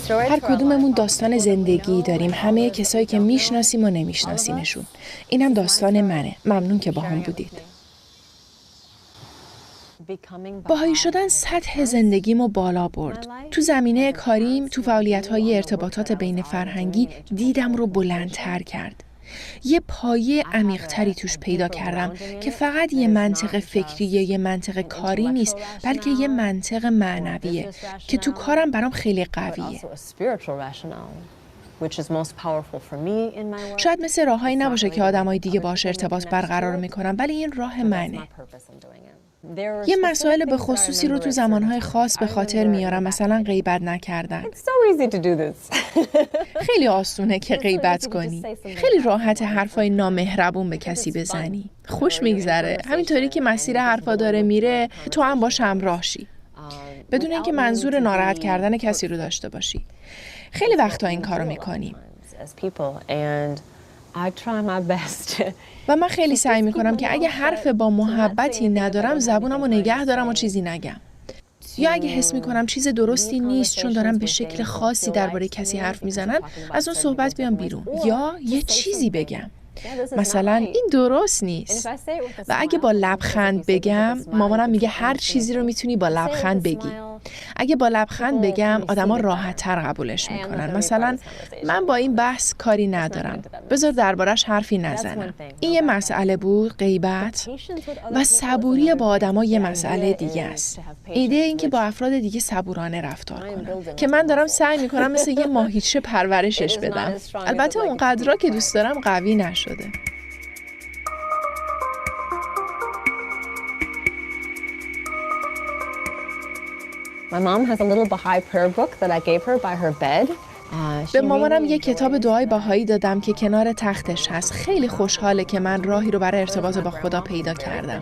هر کدوممون داستان زندگی داریم، همه کسایی که میشناسیم و نمیشناسیمشون. اینم داستان منه. ممنون که با هم بودید. بهایی شدن سطح زندگیمو بالا برد. تو زمینه کاریم، تو فعالیت‌های ارتباطات بین فرهنگی دیدم رو بلندتر کرد. یه پایه عمیق‌تری توش پیدا کردم که فقط یه منطق فکری یا یه منطق کاری نیست، بلکه یه منطق معنویه که تو کارم برام خیلی قویه. شاید مثل راههایی نباشه که آدمای دیگه باهاش ارتباط برقرار میکنن، ولی این راه منه. یه مسائل به خصوصی رو تو زمانهای خاص به خاطر میارم، مثلا غیبت نکردن. خیلی آسونه که غیبت کنی. خیلی راحت حرفای نامهربون به کسی بزنی. خوش میگذره. همینطوری که مسیر حرفا داره میره تو هم باش همراه شی. بدون اینکه منظور ناراحت کردن کسی رو داشته باشی. خیلی وقتا این کارو میکنیم. و من خیلی سعی میکنم که اگه حرف با محبتی ندارم زبونمو نگه دارم و چیزی نگم. یا اگه حس میکنم چیز درستی نیست چون دارم به شکل خاصی درباره کسی حرف میزنن، از اون صحبت بیام بیرون یا یه چیزی بگم. مثلا این درست نیست. و اگه با لبخند بگم، مامانم میگه هر چیزی رو میتونی با لبخند بگی. اگه با لبخند بگم آدما راحت‌تر قبولش میکنن. مثلا من با این بحث کاری ندارم، بذار دربارش حرفی نزنم. این یه مسئله بود، غیبت. و صبوری با آدما یه مسئله دیگه است. ایده این که با افراد دیگه صبورانه رفتار کنم که من دارم سعی میکنم مثل یه ماهیچه پرورشش بدم. البته اونقدرا که دوست دارم قوی نشده.
My mom has a little Baha'i prayer book that I gave her by her bed.
به مامانم یه کتاب دعای بهایی دادم که کنار تختش هست. خیلی خوشحاله که من راهی رو برای ارتباط با خدا پیدا کردم.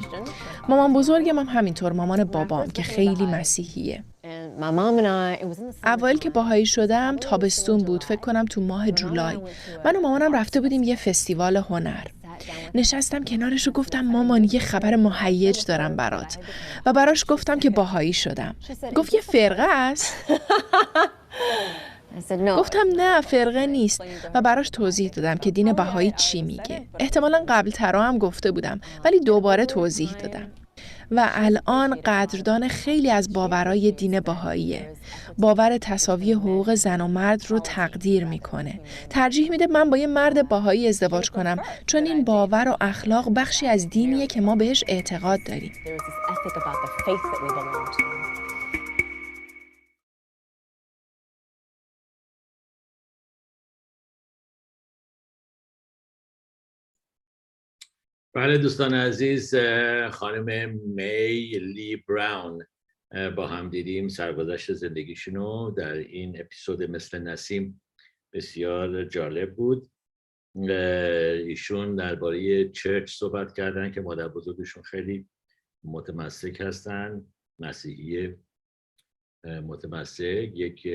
مامان بزرگم هم همینطور، مامان بابام که خیلی مسیحیه. اوایل که بهایی شدم تابستون بود، فکر کنم تو ماه جولای. من و مامانم رفته بودیم یه فستیوال هنر. نشستم کنارش و گفتم مامان یه خبر مهیج دارم برات. و براش گفتم که بهایی شدم. گفت یه فرقه است؟ گفتم نه فرقه نیست و براش توضیح دادم که دین بهایی چی میگه. احتمالاً قبل ترا هم گفته بودم ولی دوباره توضیح دادم. و الان قدردان خیلی از باورای دین بهاییه. باور تساوی حقوق زن و مرد رو تقدیر میکنه. ترجیح میده من با یه مرد بهایی ازدواج کنم چون این باور و اخلاق بخشی از دینیه که ما بهش اعتقاد داریم.
بله دوستان عزیز، خانم می لی براون با هم دیدیم سرگذشت زندگیشونو در این اپیزود مثل نسیم. بسیار جالب بود. ایشون درباره چرچ صحبت کردن که مادر بزرگشون خیلی متمسک هستن، مسیحی متمسک. یک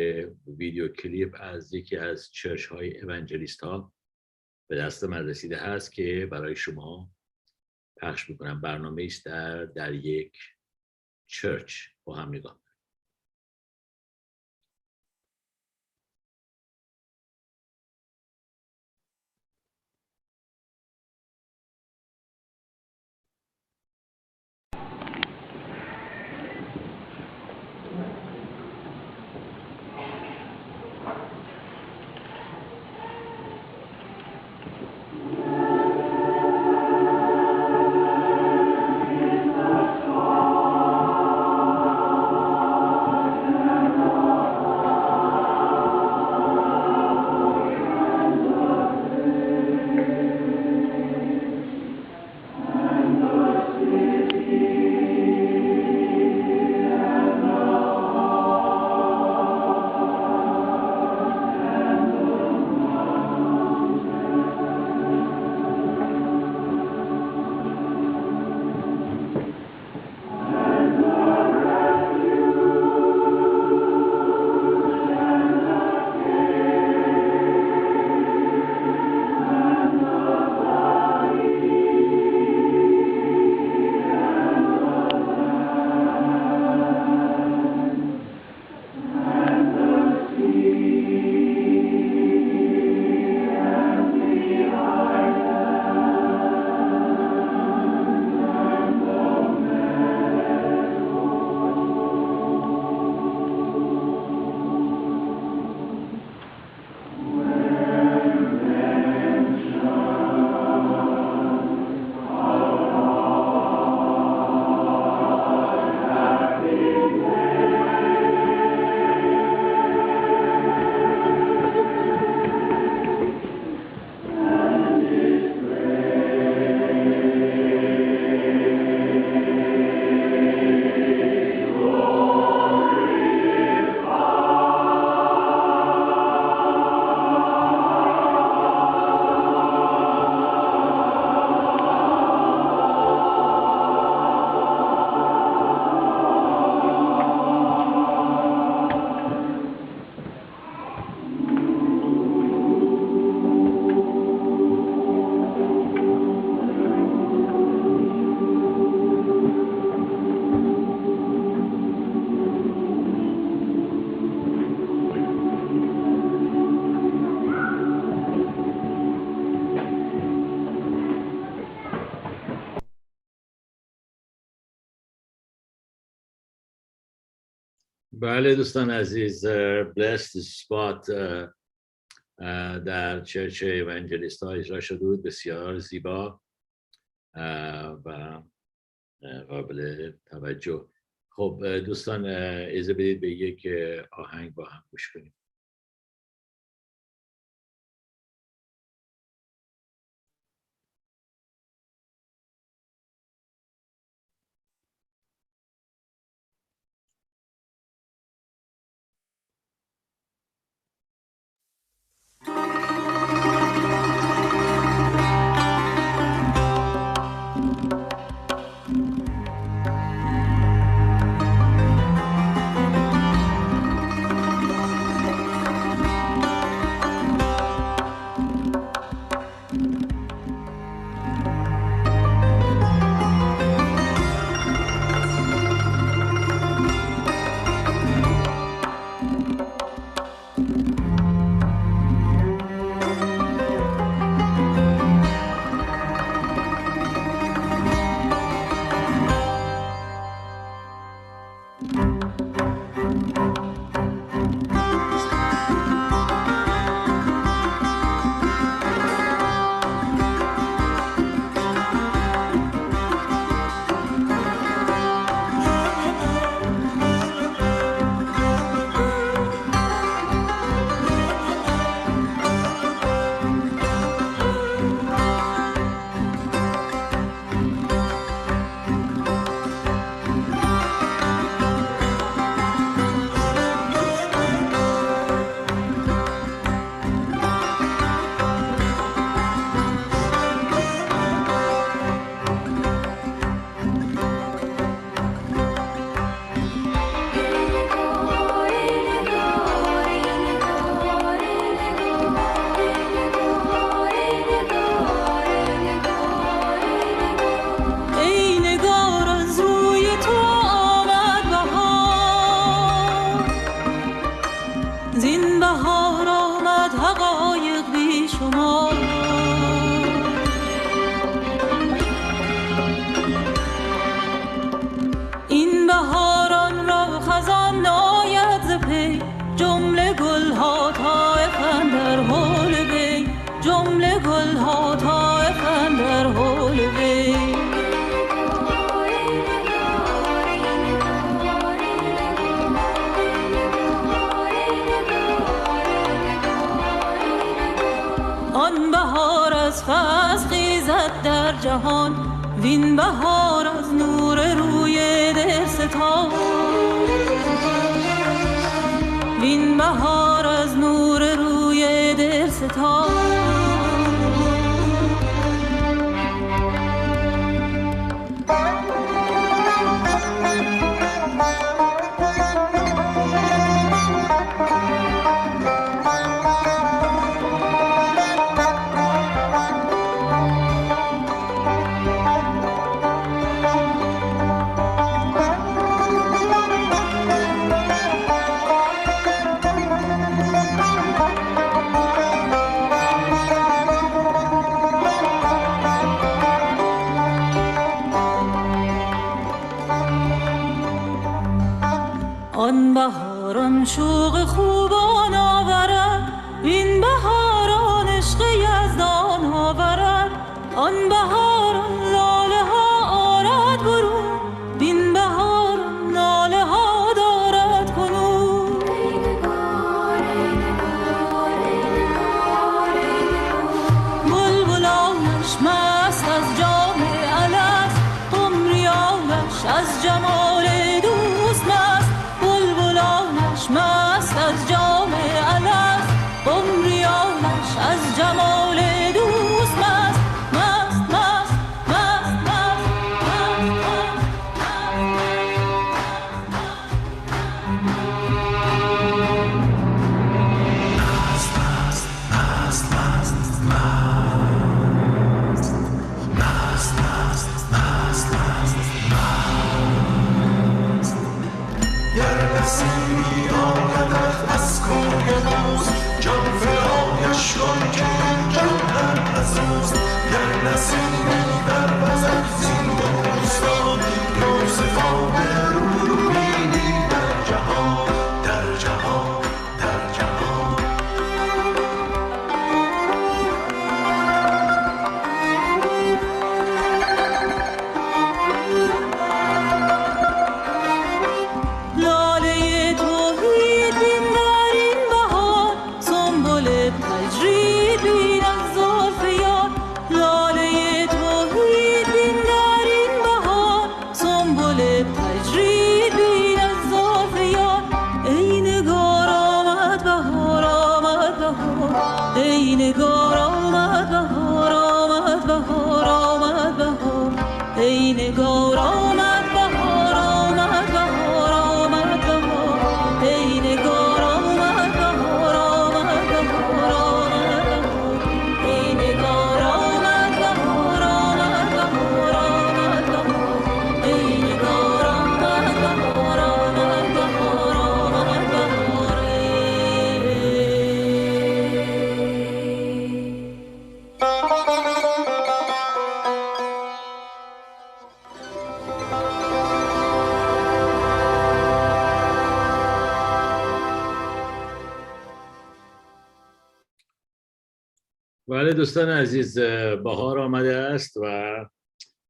ویدیو کلیپ از یکی از چرچ های اونجلیست ها به دست من رسیده هست که برای شما پخش میکنم. برنامه است در یک چرچ. با هم نگاه. بله دوستان عزیز، blessed spot در چرچ اونجلیست ها اجرا شده بود، بسیار زیبا و قابل توجه. خب دوستان اجازه بدید به یک آهنگ با هم گوش کنیم.
جهان وین بهار از نور روی دلستان، وین بهار از نور روی دلستان. آن بهاران شوق خوبان آورد، وین بهاران عشق یزدان آورد. آن بهاران لاله ها آرد برون، وین بهاران لاله ها دارد کنون. بلبلانش مست از جام الست، قمریانش از جمال دوست مست. مست از جام الست، قمریانش از جمال دوست مست. مست مست مست
نسیمی آمدت از کوی دوست، جان فدایش کن که این جان از اوست. گر نسیمی بربزد زین بوستان، یوسفان رو بینی در جهان.
بله دوستان عزیز، بهار آمده است و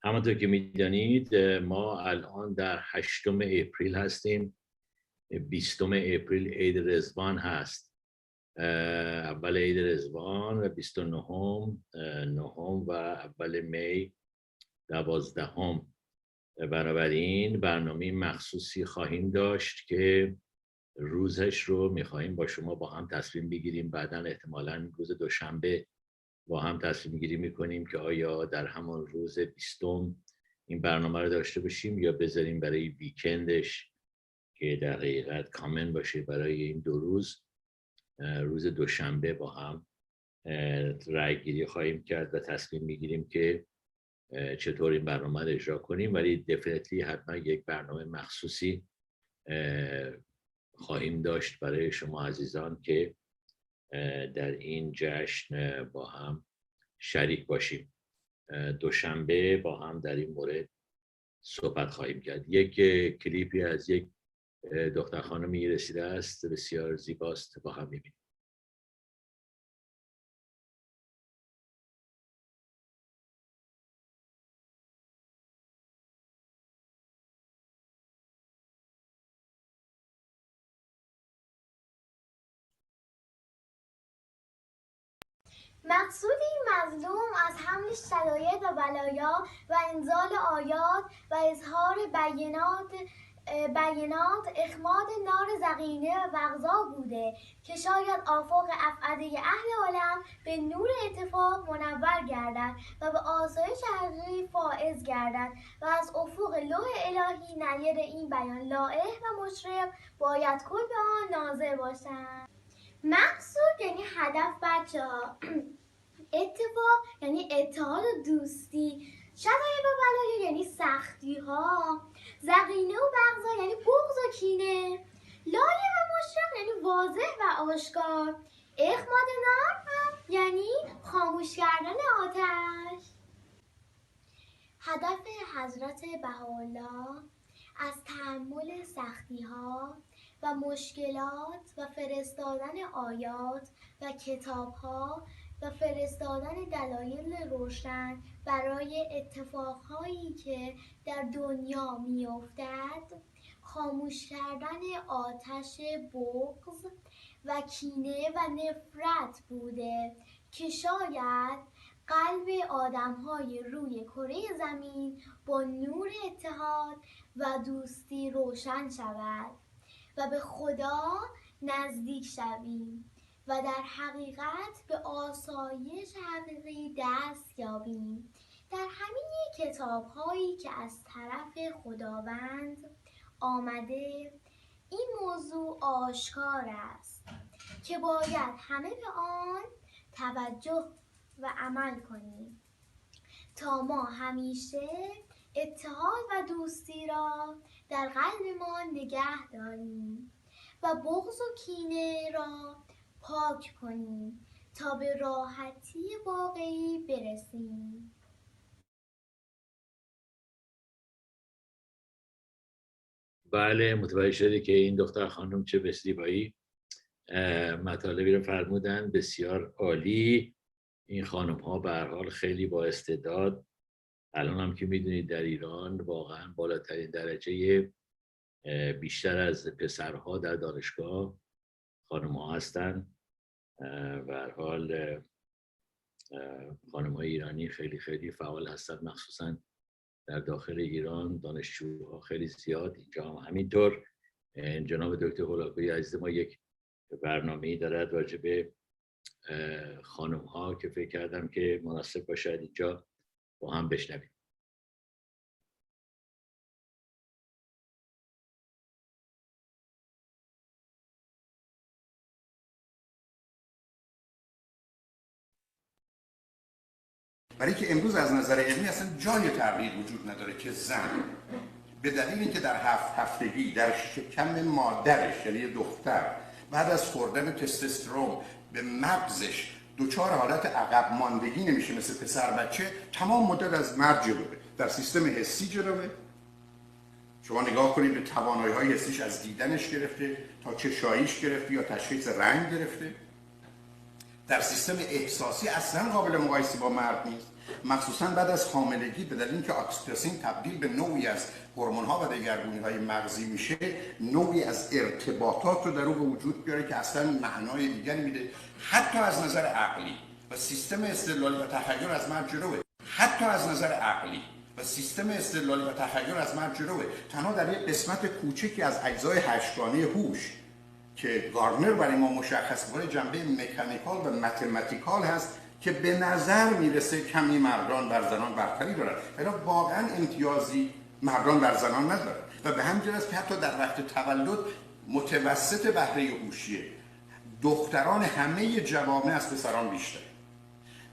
همانطور که میدانید ما الان در 8 اپریل هستیم. 20 اپریل عید رضوان هست. اول عید رضوان و 29 نهم و اول می 12. بنابراین برنامه مخصوصی خواهیم داشت که روزش رو میخواهیم با شما با هم تصمیم بگیریم. بعداً احتمالاً روز دوشنبه با هم تصمیم گیری میکنیم که آیا در همان روز 20 این برنامه رو داشته باشیم یا بذاریم برای ویکندش که در حقیقت کامن باشه برای این 2 روز. روز دوشنبه با هم رای گیری خواهیم کرد و تصمیم میگیریم که چطور این برنامه رو اجرا کنیم، ولی دفینیتلی حتما یک برنامه مخصوصی خواهیم داشت برای شما عزیزان که در این جشن با هم شریک باشیم. دوشنبه با هم در این مورد صحبت خواهیم کرد. یک کلیپی از یک دختر خانمی رسیده است، بسیار زیباست، با هم میبینیم.
مقصود این مظلوم از حمل شرایط و بلایا و انزال آیات و اظهار بینات اخماد نار زقینه و بغضا بوده که شاید آفاق افعده اهل عالم به نور اتفاق منور گردد و به آسایش حقیقی فائز گردد و از افق لوح الهی نیر این بیان لائح و مشرق باید کل به آن ناظر باشند. مقصود یعنی هدف بچه‌ها، اتفاق یعنی اتحاد و دوستی، شرایط و بلایا یعنی سختی ها، زقینه و بغضا یعنی بغض و کینه، لایه و مشرق یعنی واضح و آشکار، اخماد نار هم یعنی خاموش کردن آتش. هدف حضرت بهاءالله از تحمل سختی ها و مشکلات و فرستادن آیات و کتاب ها و فرستادن دلایل روشن برای اتفاقهایی که در دنیا میافتد، خاموش کردن آتش بغض و کینه و نفرت بوده که شاید قلب آدم‌های روی کره زمین با نور اتحاد و دوستی روشن شود و به خدا نزدیک شویم و در حقیقت به آسایش حقیقی دست یابیم. در همین کتاب‌هایی که از طرف خداوند آمده این موضوع آشکار است که باید همه به آن توجه و عمل کنیم تا ما همیشه اتحاد و دوستی را در قلب ما نگه داریم و بغض و کینه را پاک کنیم تا به راحتی واقعی برسیم.
بله، متوجه شدی که این دختر خانم چه به زیبایی مطالبی رو فرمودن. بسیار عالی. این خانم ها به هر حال خیلی با استعداد. الان هم که میدونید در ایران واقعا بالاترین درجه بیشتر از پسرها در دانشگاه خانم ها هستن. به هر حال خانم های ایرانی خیلی خیلی فعال هستن، مخصوصا در داخل ایران دانشجوها خیلی زیاد. اینجا هم همینطور. جناب دکتر هولاکویی عزیز ما یک برنامه‌ای دارد راجع به خانم ها که فکر کردم که مناسب باشد اینجا با هم بشنویم.
برای که امروز از نظر علمی اصلا جای تغییر وجود نداره که زن به دلیل اینکه در 7 هفتگی در شکم مادرش یعنی دختر بعد از خوردن تستوسترون به مغزش دچار حالت عقب ماندگی نمیشه مثل پسر بچه، تمام مدت از مرد جلوه، در سیستم حسی جلوه. شما نگاه کنید به توانایی‌های حسیش از دیدنش گرفته تا چشاییش گرفته یا تشخیص رنگ گرفته. در سیستم احساسی اصلا قابل مقایسه با مرد نیست، مخصوصا بعد از حاملگی به دلیل اینکه اکسیتوسین تبدیل به نوعی از هورمون‌ها و دگرگونی‌های مغزی میشه، نوعی از ارتباطات رو در او به وجود بیاره که اصلا معنای دیگری میده. حتی از نظر عقلی و سیستم استدلالی و تخیل از مرد جلوه. حتی از نظر عقلی و سیستم استدلالی و تخیل از مرد جلوه. تنها در یک قسمت کوچکی از اجزای هشتگانه هوش که گاردنر برای ما مشخص کنه، جنبه مکانیکال و متماتیکال هست که به نظر میرسه کمی مردان بر زنان برتری دارن، ولی واقعا امتیازی مردان بر زنان ندارن و به همین جهت است که حتی در وقت تولد متوسط بهره هوشی دختران همه جوامع از پسران بیشتر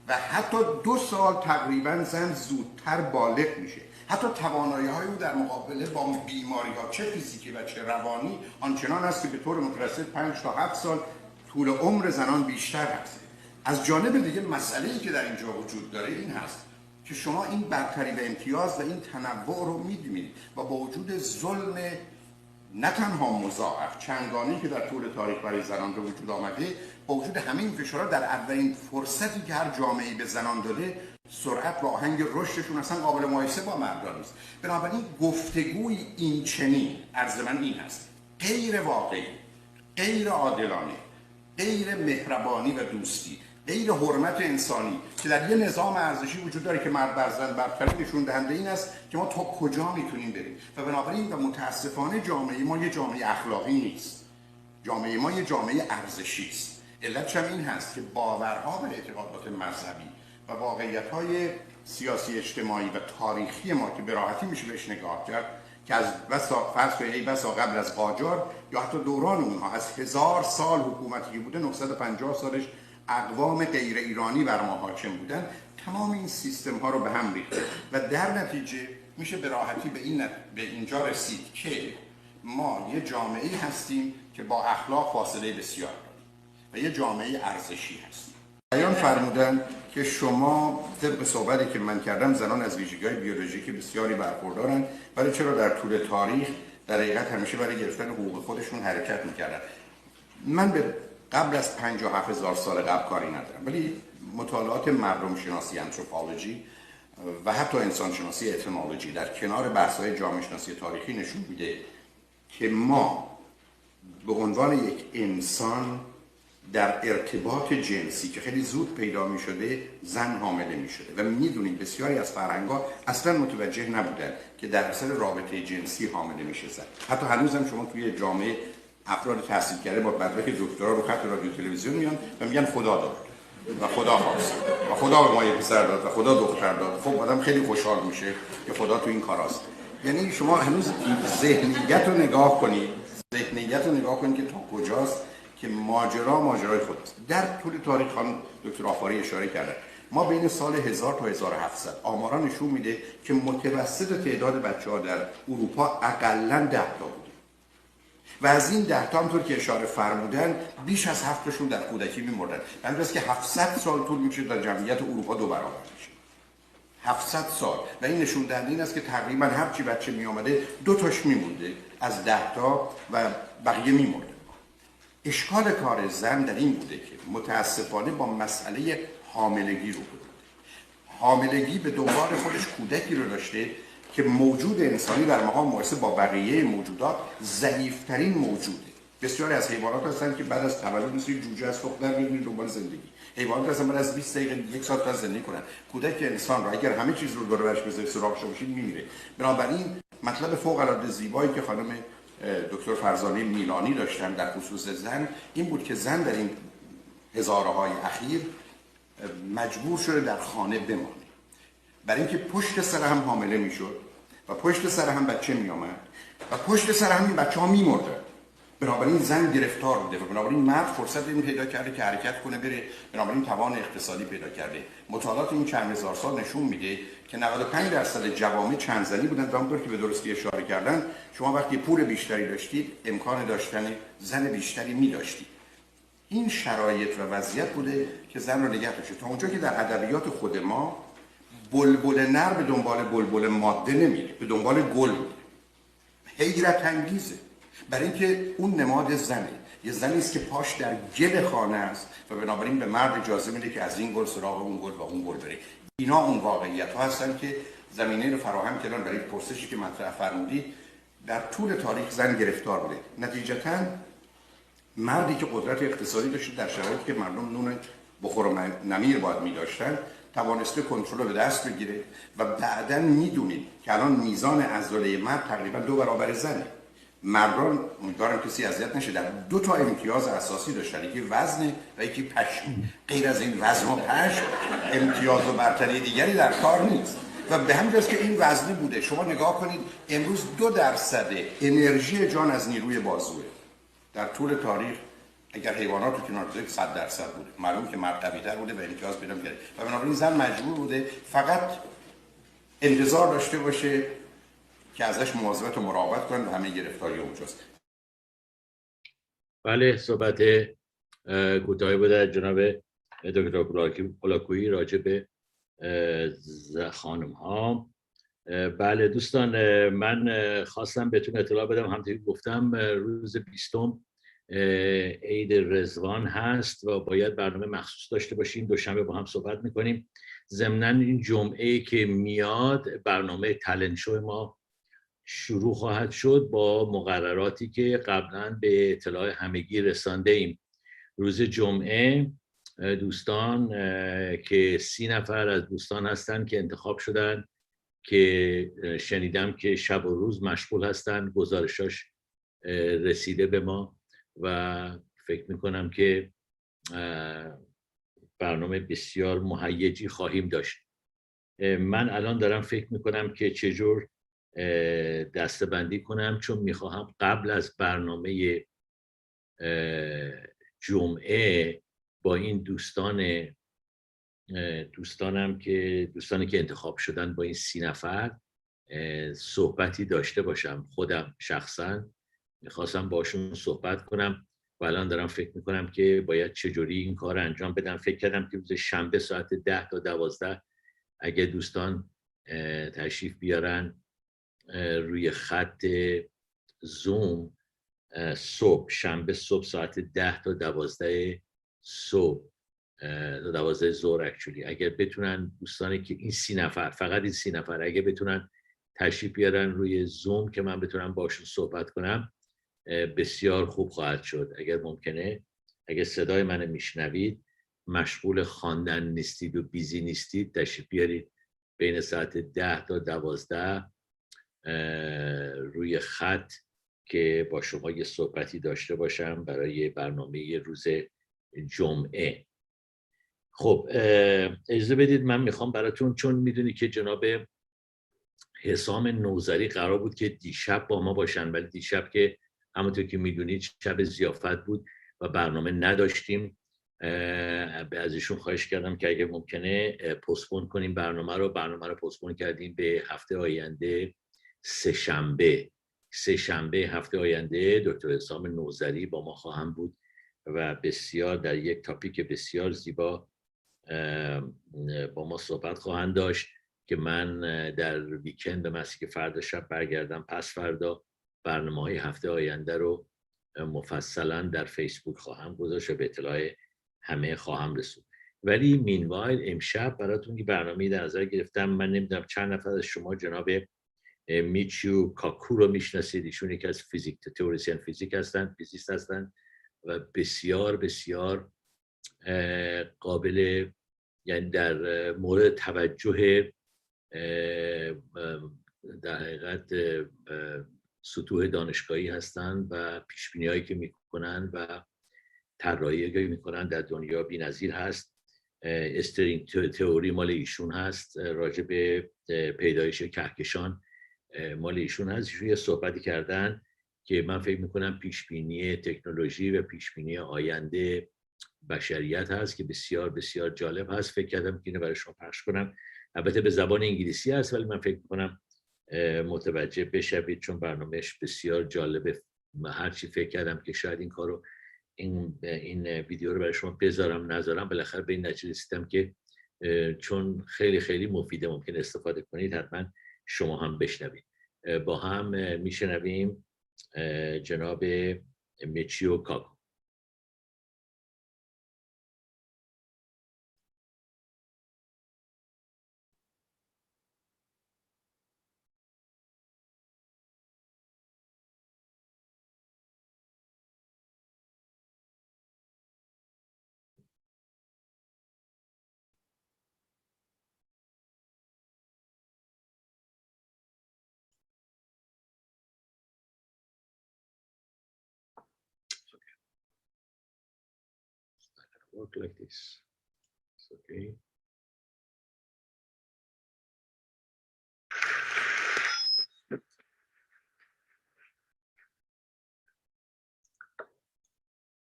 و حتی 2 سال تقریبا زن زودتر بالغ میشه. حتی توانایی‌های او در مقابله با بیماری‌ها چه فیزیکی و چه روانی آنچنان است که به طور متوسط 5 تا 7 سال طول عمر زنان بیشتر هست. از جانب دیگه مسئله‌ای که در اینجا وجود داره این هست که شما این برتری و امتیاز و این تنوع رو می‌بینید و با وجود ظلم نه تنها مضاعف چندگانه‌ای که در طول تاریخ برای زنان به وجود آمده، با وجود همه این فشارها در اولین فرصتی که هر جامعه‌ای به زنان داده، سرعت و آهنگ رشدشون اصلا قابل مقایسه با مردان نیست. بنابراین گفتگوی این چنین عرض من این هست: غیر واقعی، غیر عادلانه، غیر مهربانی و دوستی، غیر حرمت انسانی که در یه نظام ارزشی وجود داره که مرد بر زن برتری نشون دهنده این است که ما تا کجا میتونیم بریم و بنابراین و متاسفانه جامعه ما یه جامعه اخلاقی نیست، جامعه ما یه جامعه ارزشی است. علتش هم این هست که باورها و اعتقادات مذهبی و واقعیت‌های سیاسی اجتماعی و تاریخی ما که به راحتی میشه بهش نگاه کرد که از فرض کنید بسا قبل از قاجار یا حتی دوران اونها از 1000 سال حکومتی که بوده 950 سالش اقوام غیر ایرانی بر ما حاکم بودن، تمام این سیستم ها رو به هم ریخته و در نتیجه میشه به راحتی به اینجا رسید که ما یه جامعه هستیم که با اخلاق فاصله بسیار داریم و یه جامعه ارزشی هستیم. بیان فرمودن که شما طبق صحبتی که من کردم زنان از ویژگی‌های بیولوژیکی بسیاری برخوردارن، ولی چرا در طول تاریخ در حقیقت همیشه برای گرفتن حقوق خودشون حرکت میکردن؟ من به قبل از 57,000 سال قبل کاری ندارم، ولی مطالعات مردم شناسی انتروپولوژی و حتی انسان شناسی اتیمولوژی در کنار بحث‌های جامعه شناسی تاریخی نشون میده که ما به عنوان یک انسان در ارتباط جنسی که خیلی زود پیدا می شده زن حامله می شده و میدونید بسیاری از فرهنگ‌ها اصلا متوجه نبودن که در اثر رابطه جنسی حامله میشه زن. حتی هنوزم شما توی جامعه افراد تحصیل کرده با مدرک دکترا رو خط رادیو تلویزیون میان و میگن خدا داد و خدا خواست و خدا به ما یه پسر داد و خدا دختر داد. خب آدم خیلی خوشحال میشه که خدا تو این کاراست. یعنی شما هنوز ذهنیت رو نگاه کنید، که تا کجاست که ماجرای خداست. در طول تاریخ خانم دکتر آفاری اشاره کردن ما بین سال 1000 تا 1700 آمارا نشون میده که متوسط تعداد بچه‌ها در اروپا اقلاً 10 تا بوده و از این 10 تا همونطور که اشاره فرمودن بیش از 7 تاشون در کودکی میمردن. یعنی که 700 سال طول میشه در جمعیت اروپا 2 برابر بشه. 700 سال و این نشون دهنده این است که تقریباً هر چی بچه می اومده 2 تاش میمونده از 10 تا و بقیه میمرده. اشکال کار زن در این بوده که متاسفانه با مسئله حاملگی رو بود. حاملگی به دنبال خودش کودکی رو داشته که موجود انسانی در مقام مقایسه با بقیه موجودات ضعیف‌ترین موجوده. بسیاری از حیوانات هستن که بعد از تولد مثل جوجه از تخم می‌گیرن دنبال زندگی. حیوانات هستن بعد از 20 دقیقه 1 ساعت تا زندگی کنن. کودک انسان رو اگر همه چیز رو دور و برش بذاری سراغش بشید میمیره. بنابراین مطلب فوق‌العاده زیبایی که خانم دکتر فرزانه میلانی داشتن در خصوص زن این بود که زن در این هزاره‌های اخیر مجبور شده در خانه بمانه، برای اینکه پشت سر هم حامله میشد و پشت سر هم بچه میآمد و پشت سر هم این بچه‌ها میمردن. بنابراین زن گرفتار بوده و بنابراین مرد فرصت این پیدا کرده که حرکت کنه بره، بنابراین توان اقتصادی پیدا کرده. مطالعات این چند هزار سال نشون میده که 95% جوامع چند زنی بودن و همونطور که به درستی اشاره کردن شما وقتی پول بیشتری داشتید امکان داشتن زن بیشتری می‌داشتید. این شرایط و وضعیت بوده که زن رو نگه داشته. تا اونجا که در ادبیات خود ما بلبل نر به دنبال بلبل ماده نمیره، به دنبال گل میره. حیرت انگیزه، برای اینکه اون نماد زنه یه زنی است که پاش در گل خانه است و بنابراین به مرد اجازه میده که از این گل سراغ اون گل و اون گل بره. اینا اون واقعیت ها هستن که زمینه رو فراهم کردن برای پرسشی که مطرح فرمودید. در طول تاریخ زن گرفتار بوده. نتیجتاً مردی که قدرت اقتصادی داشته در شرایطی که مردم نون بخور و نمیر باید می‌داشتن توانسته کنترل رو به دست بگیره و بعداً میدونید که الان میزان عضله مرد تقریبا 2 برابر زنه. مردان، امیدوارم کسی اذیت نشه، در 2 تا امتیاز اساسی داشتن، یکی وزن و یکی پشم. غیر از این وزن و پشم امتیاز و برتری دیگری در کار نیست و به همین جاست که این وزنی بوده. شما نگاه کنید امروز 2% انرژی جان از نیروی بازوه. در طول تاریخ اگر حیوانات رو کنار بذارید 100% بوده. معلوم که مرد قوی‌تر بوده و امتیاز پیدا می‌کرده و بنابراین زن مجبور بوده فقط انتظار داشته باشه که ازش مواظبت و مراقبت کنن و همه گرفتاری اونجاست.
بله، صحبت کوتاهی بوده از جناب دکتر پولاکویی راجع به خانم ها. بله دوستان، من خواستم بهتون اطلاع بدم، همونطور که گفتم روز 20 عید رضوان هست و باید برنامه مخصوص داشته باشیم. دوشنبه با هم صحبت میکنیم. ضمناً این جمعه که میاد برنامه تالنت شو ما شروع خواهد شد با مقرراتی که قبلا به اطلاع همگی رسانده ایم. روز جمعه دوستان که 30 نفر از دوستان هستن که انتخاب شدن که شنیدم که شب و روز مشغول هستن، گزارشاش رسیده به ما و فکر میکنم که برنامه بسیار مهیجی خواهیم داشت. من الان دارم فکر میکنم که چجور دسته‌بندی کنم، چون میخواهم قبل از برنامه جمعه با این دوستانی که انتخاب شدن، با این 30 نفر صحبتی داشته باشم. خودم شخصا میخواستم باشون صحبت کنم و الان دارم فکر میکنم که باید چجوری این کار انجام بدم. فکر کردم که روز شنبه ساعت 10 تا 12 اگه دوستان تشریف بیارن روی خط زوم، شنبه صبح ساعت 10 تا 12 صبح، 12 ظهر اکچولی، اگر بتونن دوستانی که این 30 نفر، فقط این 30 نفر اگه بتونن تشریف بیارن روی زوم که من بتونم باشون صحبت کنم، بسیار خوب خواهد شد. اگر ممکنه، اگر صدای من میشنوید، مشغول خواندن نیستید و بیزی نیستید، تشریف بیارید بین ساعت 10 تا 12 روی خط که با شما یه صحبتی داشته باشم برای برنامه روز جمعه. خب اجازه بدید من میخوام براتون، چون میدونی که جناب حسام نوذری قرار بود که دیشب با ما باشن، ولی دیشب که همونطور که میدونید شب ضیافت بود و برنامه نداشتیم. از ایشون خواهش کردم که اگه ممکنه پستپون کنیم برنامه رو پستپون کردیم به هفته آینده. سه شنبه هفته آینده دکتر حسام نوذری با ما خواهم بود و بسیار در یک تاپیک بسیار زیبا با ما صحبت خواهند داشت که من در ویکند به محضی که فردا شب برگردم، پس فردا برنامه‌های هفته آینده رو مفصلا در فیسبوک خواهم گذاشت و به اطلاع همه خواهم رسوند. ولی مینوایل امشب براتون یه برنامه در نظر گرفتم. من نمیدونم چند نفر از شما جناب میچیو کاکو رو میشناسید. ایشون یکی از تئوریسین فیزیک هستن، فیزیست هستن و بسیار بسیار قابل، یعنی در مورد توجه در حقیقت سطوح دانشگاهی هستن و پیشبینی‌هایی که میکنن و طراحی‌هایی که میکنن در دنیا بی‌نظیر هست. استرینگ تئوری مال ایشون هست، راجع به پیدایش کهکشان مال ایشون هست. ایشون یه صحبتی کردن که من فکر میکنم پیشبینی تکنولوژی و پیشبینی آینده بشریت هست که بسیار بسیار جالب هست. فکر کردم که اینو برای شما پخش کنم. البته به زبان انگلیسی هست ولی من فکر میکنم متوجه بشوید چون برنامهش بسیار جالبه. هرچی فکر کردم که شاید این کارو، این ویدیو رو برای شما بذارم نذارم، بالاخره به این نتیجه رسیدم که چون خیلی خیلی مفیده، ممکن استفاده کنید، حتما شما هم بشنوید. با هم میشنویم جناب میچیو کاکو. work like this. It's okay.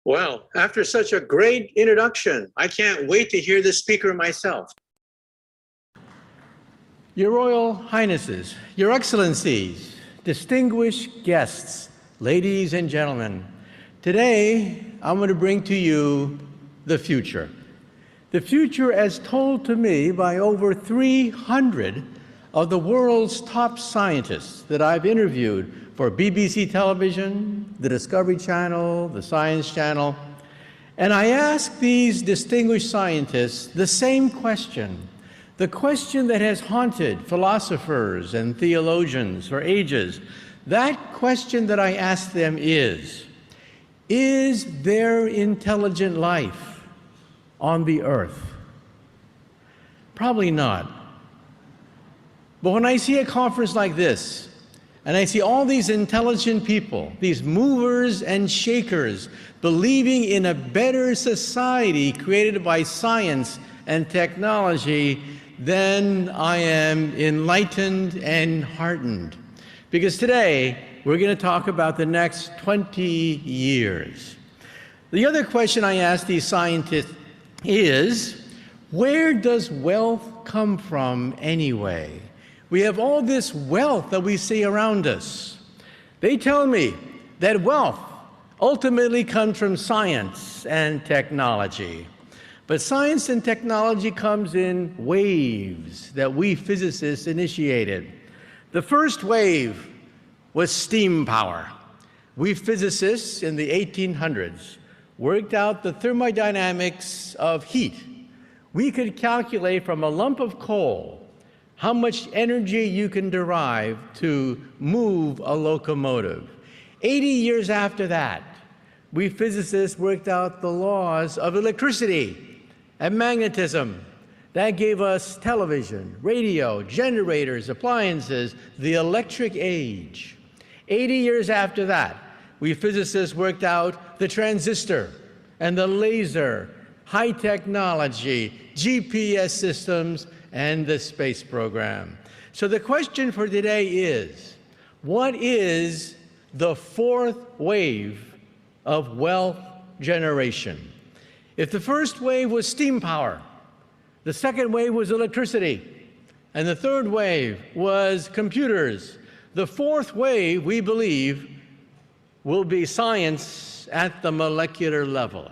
Well, after such a great introduction, I can't wait to hear the speaker myself.
Your Royal Highnesses, Your Excellencies, distinguished guests, ladies and gentlemen, today I'm going to bring to you the future. The future as told to me by over 300 of the world's top scientists that I've interviewed for BBC television, the Discovery Channel, the Science Channel. And I asked these distinguished scientists the same question, the question that has haunted philosophers and theologians for ages. That question that I asked them is there intelligent life on the earth? Probably not. But when I see a conference like this, and I see all these intelligent people, these movers and shakers, believing in a better society created by science and technology, then I am enlightened and heartened. Because today, we're going to talk about the next 20 years. The other question I ask these scientists is, where does wealth come from anyway? We have all this wealth that we see around us. They tell me that wealth ultimately comes from science and technology. But science and technology comes in waves that we physicists initiated. The first wave was steam power. We physicists in the 1800s worked out the thermodynamics of heat. We could calculate from a lump of coal how much energy you can derive to move a locomotive. 80 years after that, we physicists worked out the laws of electricity and magnetism. That gave us television, radio, generators, appliances, the electric age. 80 years after that, we physicists worked out the transistor and the laser, high technology, GPS systems, and the space program. So the question for today is, what is the fourth wave of wealth generation? If the first wave was steam power, the second wave was electricity, and the third wave was computers, the fourth wave, we believe, will be science at the molecular level.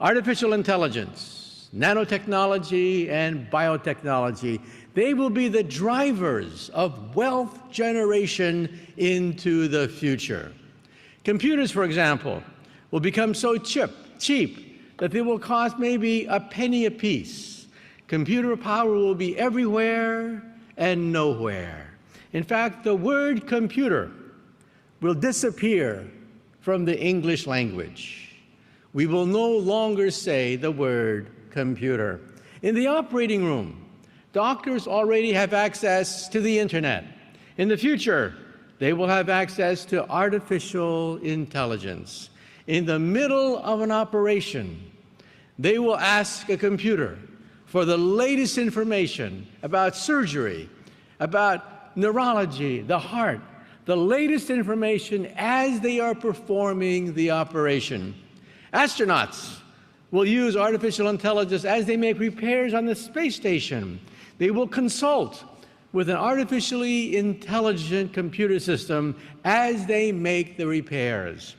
Artificial intelligence, nanotechnology, and biotechnology, they will be the drivers of wealth generation into the future. Computers, for example, will become so cheap that they will cost maybe a penny apiece. Computer power will be everywhere and nowhere. In fact, the word computer will disappear from the English language. We will no longer say the word computer. In the operating room, doctors already have access to the internet. In the future, they will have access to artificial intelligence. In the middle of an operation, they will ask a computer for the latest information about surgery, about neurology, the heart, the latest information as they are performing the operation. Astronauts will use artificial intelligence as they make repairs on the space station. They will consult with an artificially intelligent computer system as they make the repairs.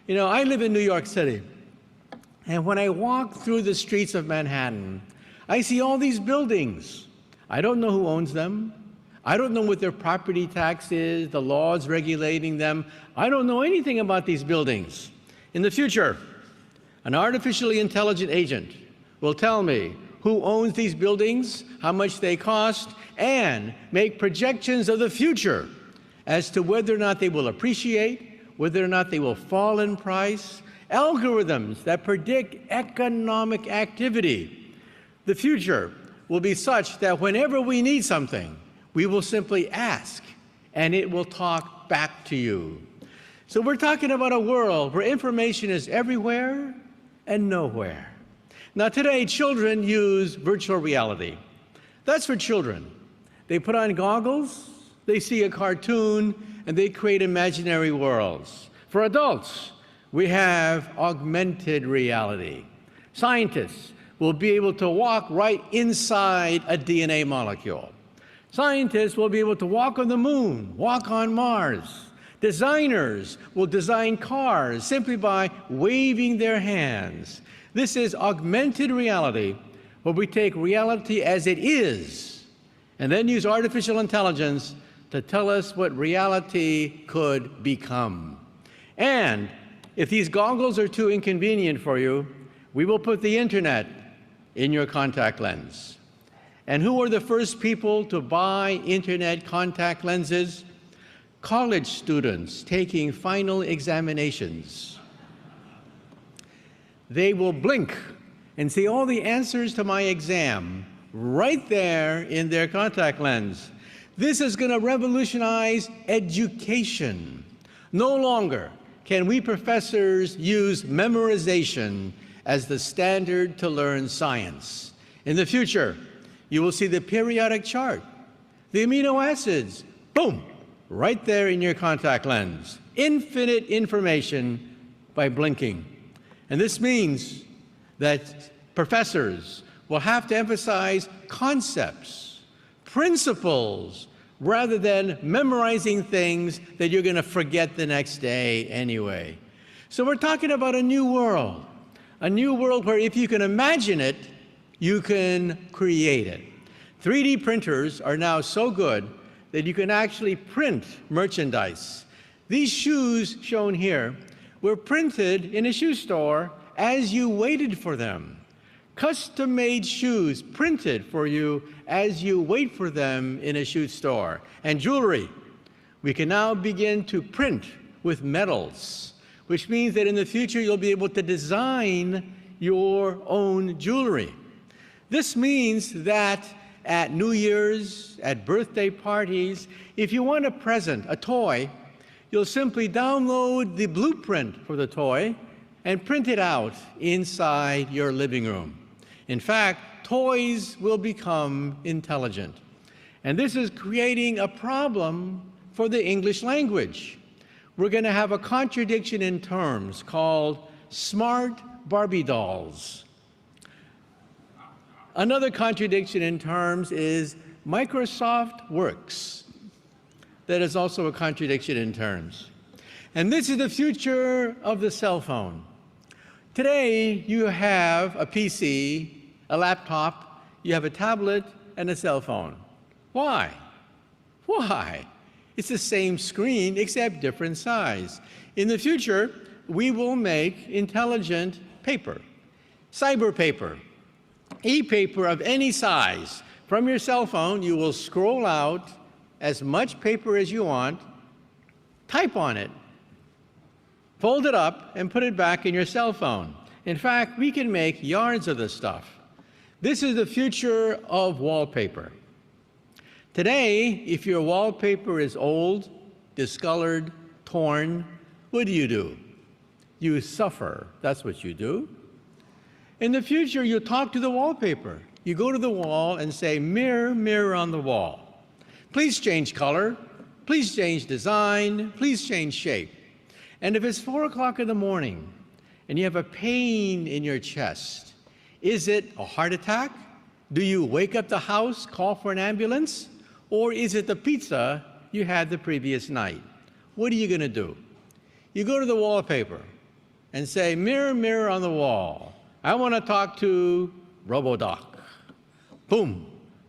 You know, I live in New York City, and when I walk through the streets of Manhattan, I see all these buildings. I don't know who owns them. I don't know what their property tax is, the laws regulating them. I don't know anything about these buildings. In the future, an artificially intelligent agent will tell me who owns these buildings, how much they cost, and make projections of the future as to whether or not they will appreciate, whether or not they will fall in price, algorithms that predict economic activity. The future will be such that whenever we need something, we will simply ask, and it will talk back to you. So we're talking about a world where information is everywhere and nowhere. Now today, children use virtual reality. That's for children. They put on goggles, they see a cartoon, and they create imaginary worlds. For adults, we have augmented reality. Scientists will be able to walk right inside a DNA molecule. Scientists will be able to walk on the moon, walk on Mars. Designers will design cars simply by waving their hands. This is augmented reality, where we take reality as it is and then use artificial intelligence to tell us what reality could become. And if these goggles are too inconvenient for you, we will put the internet in your contact lens. And who were the first people to buy internet contact lenses? College students taking final examinations. They will blink and see all the answers to my exam right there in their contact lens. This is going to revolutionize education. No longer can we professors use memorization as the standard to learn science. In the future, you will see the periodic chart, the amino acids, boom, right there in your contact lens. Infinite information by blinking. And this means that professors will have to emphasize concepts, principles, rather than memorizing things that you're going to forget the next day anyway. So we're talking about a new world where if you can imagine it, you can create it. 3D printers are now so good that you can actually print merchandise. These shoes shown here were printed in a shoe store as you waited for them. Custom-made shoes printed for you as you wait for them in a shoe store. And jewelry, we can now begin to print with metals, which means that in the future you'll be able to design your own jewelry. This means that at New Year's, at birthday parties, if you want a present, a toy, you'll simply download the blueprint for the toy and print it out inside your living room. In fact, toys will become intelligent. And this is creating a problem for the English language. We're going to have a contradiction in terms called smart Barbie dolls. Another contradiction in terms is Microsoft Works. That is also a contradiction in terms. And this is the future of the cell phone. Today, you have a PC, a laptop, you have a tablet, and a cell phone. Why? Why? It's the same screen, except different size. In the future, we will make intelligent paper, cyber paper, e-paper of any size. From your cell phone, you will scroll out as much paper as you want, type on it, fold it up, and put it back in your cell phone. In fact, we can make yards of this stuff. This is the future of wallpaper. Today, if your wallpaper is old, discolored, torn, what do? You suffer. That's what you do. In the future, you talk to the wallpaper. You go to the wall and say, mirror, mirror on the wall. Please change color. Please change design. Please change shape. And if it's 4 o'clock in the morning and you have a pain in your chest, is it a heart attack? Do you wake up the house, call for an ambulance? Or is it the pizza you had the previous night? What are you going to do? You go to the wallpaper and say, mirror, mirror on the wall, I want to talk to RoboDoc. Boom.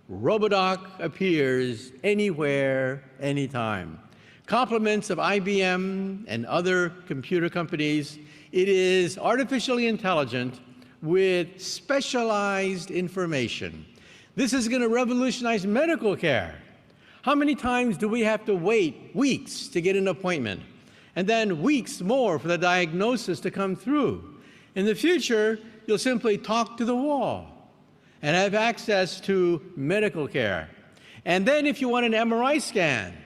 RoboDoc appears anywhere, anytime. Compliments of IBM and other computer companies, it is artificially intelligent with specialized information. This is going to revolutionize medical care. How many times do we have to wait weeks to get an appointment, and then weeks more for the diagnosis to come through? In the future, you'll simply talk to the wall and have access to medical care. And then if you want an MRI scan,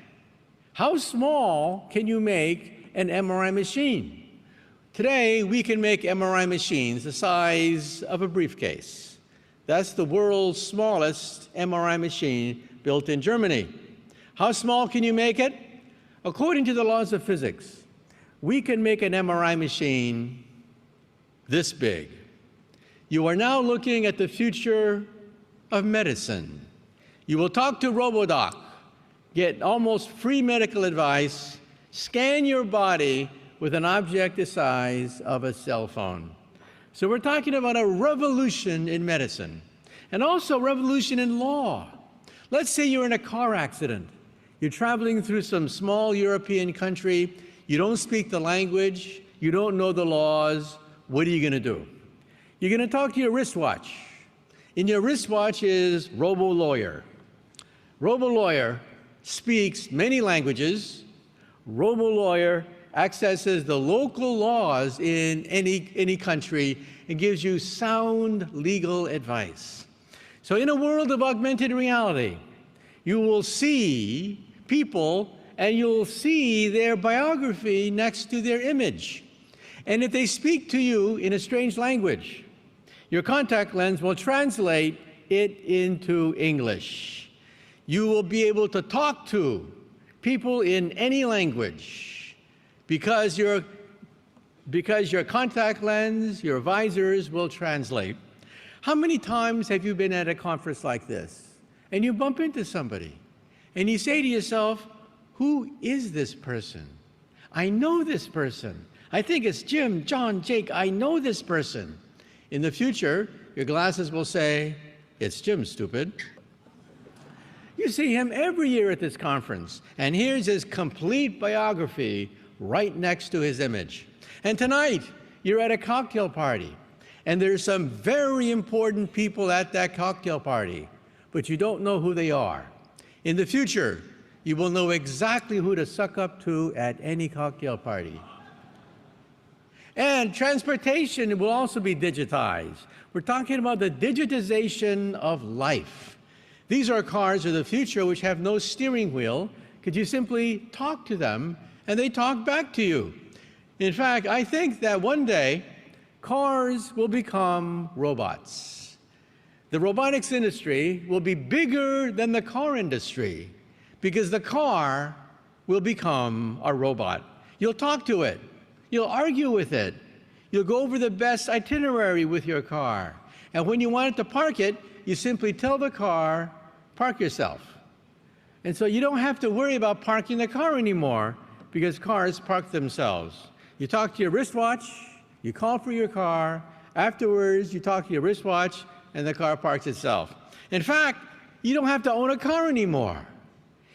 how small can you make an MRI machine? Today, we can make MRI machines the size of a briefcase. That's the world's smallest MRI machine built in Germany. How small can you make it? According to the laws of physics, we can make an MRI machine this big. You are now looking at the future of medicine. You will talk to RoboDoc, get almost free medical advice, scan your body with an object the size of a cell phone. So we're talking about a revolution in medicine and also a revolution in law. Let's say you're in a car accident. You're traveling through some small European country. You don't speak the language. You don't know the laws. What are you going to do? You're going to talk to your wristwatch. In your wristwatch is RoboLawyer. RoboLawyer speaks many languages. RoboLawyer accesses the local laws in any country and gives you sound legal advice. So in a world of augmented reality, you will see people and you'll see their biography next to their image. And if they speak to you in a strange language, your contact lens will translate it into English. You will be able to talk to people in any language because your contact lens, your visors will translate. How many times have you been at a conference like this and you bump into somebody and you say to yourself, who is this person? I know this person. I think it's Jim, John, Jake. I know this person. In the future, your glasses will say, it's Jim, stupid. You see him every year at this conference, and here's his complete biography right next to his image. And tonight, you're at a cocktail party, and there's some very important people at that cocktail party, but you don't know who they are. In the future, you will know exactly who to suck up to at any cocktail party. And transportation will also be digitized. We're talking about the digitization of life. These are cars of the future which have no steering wheel, because you simply talk to them and they talk back to you. In fact, I think that one day cars will become robots. The robotics industry will be bigger than the car industry because the car will become a robot. You'll talk to it. You'll argue with it. You'll go over the best itinerary with your car. And when you want to park it, you simply tell the car, park yourself. And so you don't have to worry about parking the car anymore because cars park themselves. You talk to your wristwatch, you call for your car, afterwards you talk to your wristwatch and the car parks itself. In fact, you don't have to own a car anymore.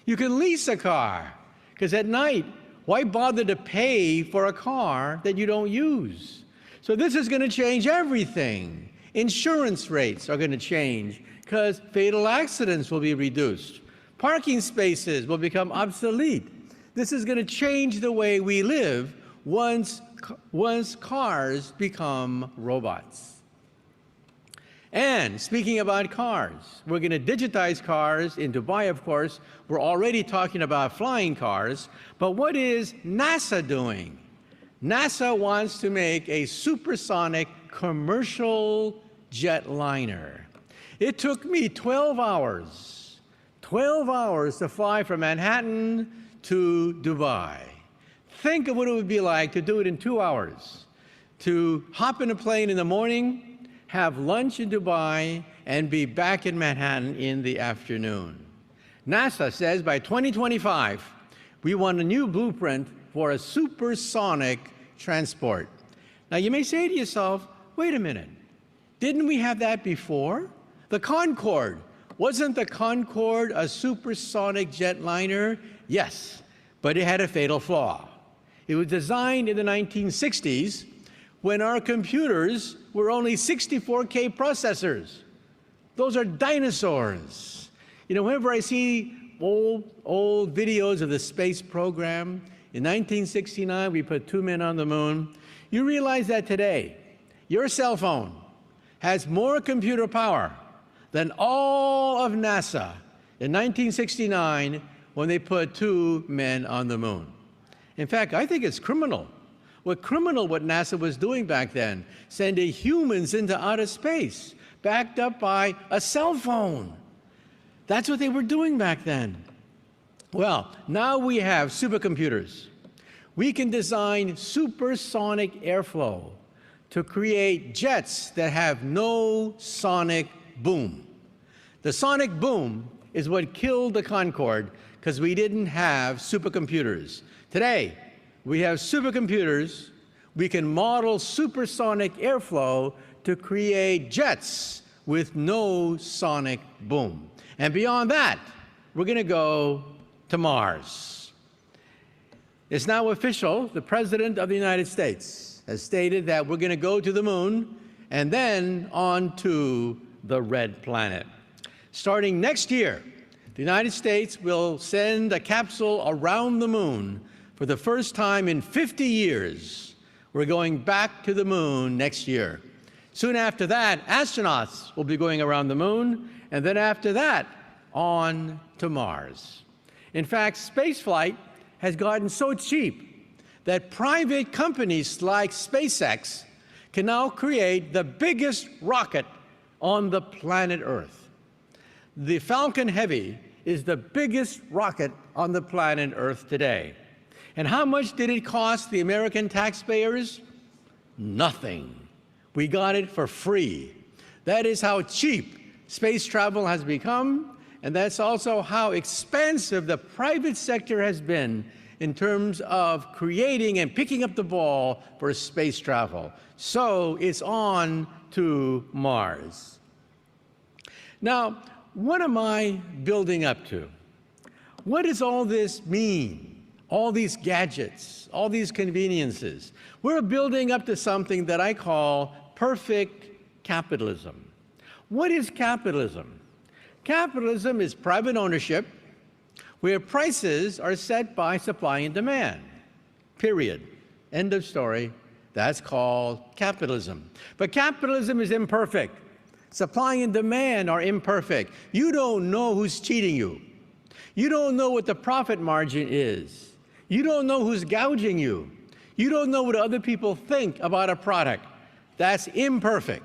You can lease a car because at night, why bother to pay for a car that you don't use? So this is going to change everything. Insurance rates are going to change because fatal accidents will be reduced. Parking spaces will become obsolete. This is going to change the way we live once cars become robots. And speaking about cars, we're going to digitize cars. In Dubai, of course, we're already talking about flying cars. But what is NASA doing? NASA wants to make a supersonic commercial jetliner. It took me 12 hours to fly from Manhattan to Dubai. Think of what it would be like to do it in 2 hours, to hop in a plane in the morning, have lunch in Dubai, and be back in Manhattan in the afternoon. NASA says by 2025, we want a new blueprint for a supersonic transport. Now you may say to yourself, wait a minute, didn't we have that before? The Concorde, wasn't the Concorde a supersonic jetliner? Yes, but it had a fatal flaw. It was designed in the 1960s when our computers were only 64K processors. Those are dinosaurs. You know, whenever I see old videos of the space program, in 1969, we put 2 men on the moon. You realize that today, your cell phone has more computer power than all of NASA in 1969 when they put 2 men on the moon. In fact, I think it's criminal. What criminal what NASA was doing back then, sending humans into outer space, backed up by a cell phone. That's what they were doing back then. Well, now we have supercomputers. We can design supersonic airflow to create jets that have no sonic boom. The sonic boom is what killed the Concorde because we didn't have supercomputers. Today, we have supercomputers. We can model supersonic airflow to create jets with no sonic boom. And beyond that, we're going to go to Mars. It's now official. The President of the United States has stated that we're going to go to the moon and then on to the red planet. Starting next year, the United States will send a capsule around the moon for the first time in 50 years. We're going back to the moon next year. Soon after that, astronauts will be going around the moon, and then after that, on to Mars. In fact, spaceflight has gotten so cheap that private companies like SpaceX can now create the biggest rocket on the planet Earth. The Falcon Heavy is the biggest rocket on the planet Earth today. And how much did it cost the American taxpayers? Nothing. We got it for free. That is how cheap space travel has become, and that's also how expansive the private sector has been in terms of creating and picking up the ball for space travel. So it's on to Mars. Now, what am I building up to? What does all this mean? All these gadgets, all these conveniences. We're building up to something that I call perfect capitalism. What is capitalism? Capitalism is private ownership where prices are set by supply and demand. Period. End of story. That's called capitalism. But capitalism is imperfect. Supply and demand are imperfect. You don't know who's cheating you. You don't know what the profit margin is. You don't know who's gouging you. You don't know what other people think about a product. That's imperfect.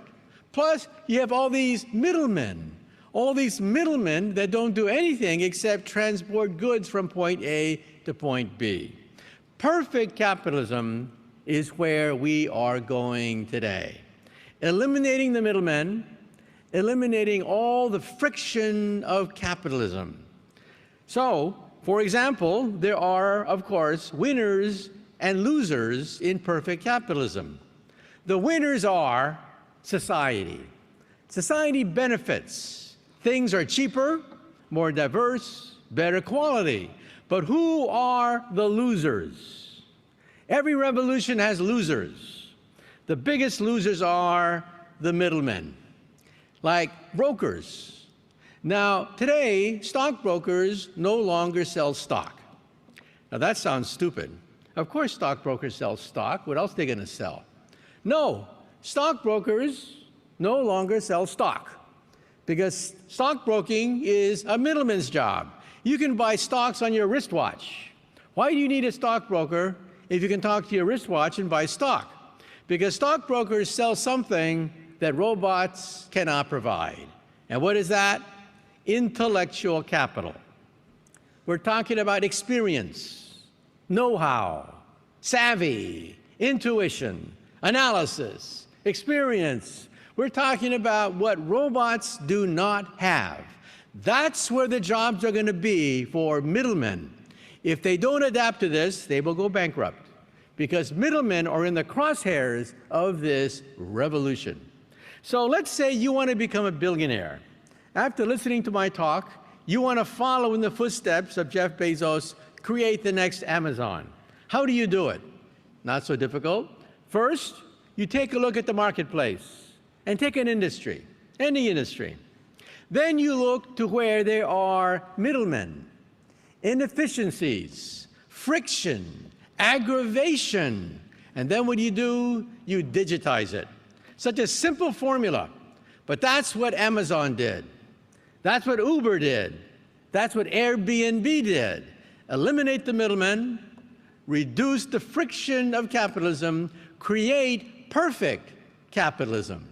Plus, you have all these middlemen that don't do anything except transport goods from point A to point B. Perfect capitalism is where we are going today. Eliminating the middlemen, eliminating all the friction of capitalism. So, for example, there are, of course, winners and losers in perfect capitalism. The winners are society. Society benefits. Things are cheaper, more diverse, better quality. But who are the losers? Every revolution has losers. The biggest losers are the middlemen, like brokers. Now, today, stockbrokers no longer sell stock. Now, that sounds stupid. Of course, stockbrokers sell stock. What else are they going to sell? No, stockbrokers no longer sell stock because stockbroking is a middleman's job. You can buy stocks on your wristwatch. Why do you need a stockbroker if you can talk to your wristwatch and buy stock? Because stockbrokers sell something that robots cannot provide. And what is that? Intellectual capital. We're talking about experience, know-how, savvy, intuition, analysis, experience. We're talking about what robots do not have. That's where the jobs are going to be for middlemen. If they don't adapt to this, they will go bankrupt because middlemen are in the crosshairs of this revolution. So let's say you want to become a billionaire. After listening to my talk, you want to follow in the footsteps of Jeff Bezos, create the next Amazon. How do you do it? Not so difficult. First, you take a look at the marketplace and take an industry, any industry. Then you look to where there are middlemen, inefficiencies, friction, aggravation. And then what do? You digitize it. Such a simple formula, but that's what Amazon did. That's what Uber did. That's what Airbnb did. Eliminate the middlemen, reduce the friction of capitalism, create perfect capitalism.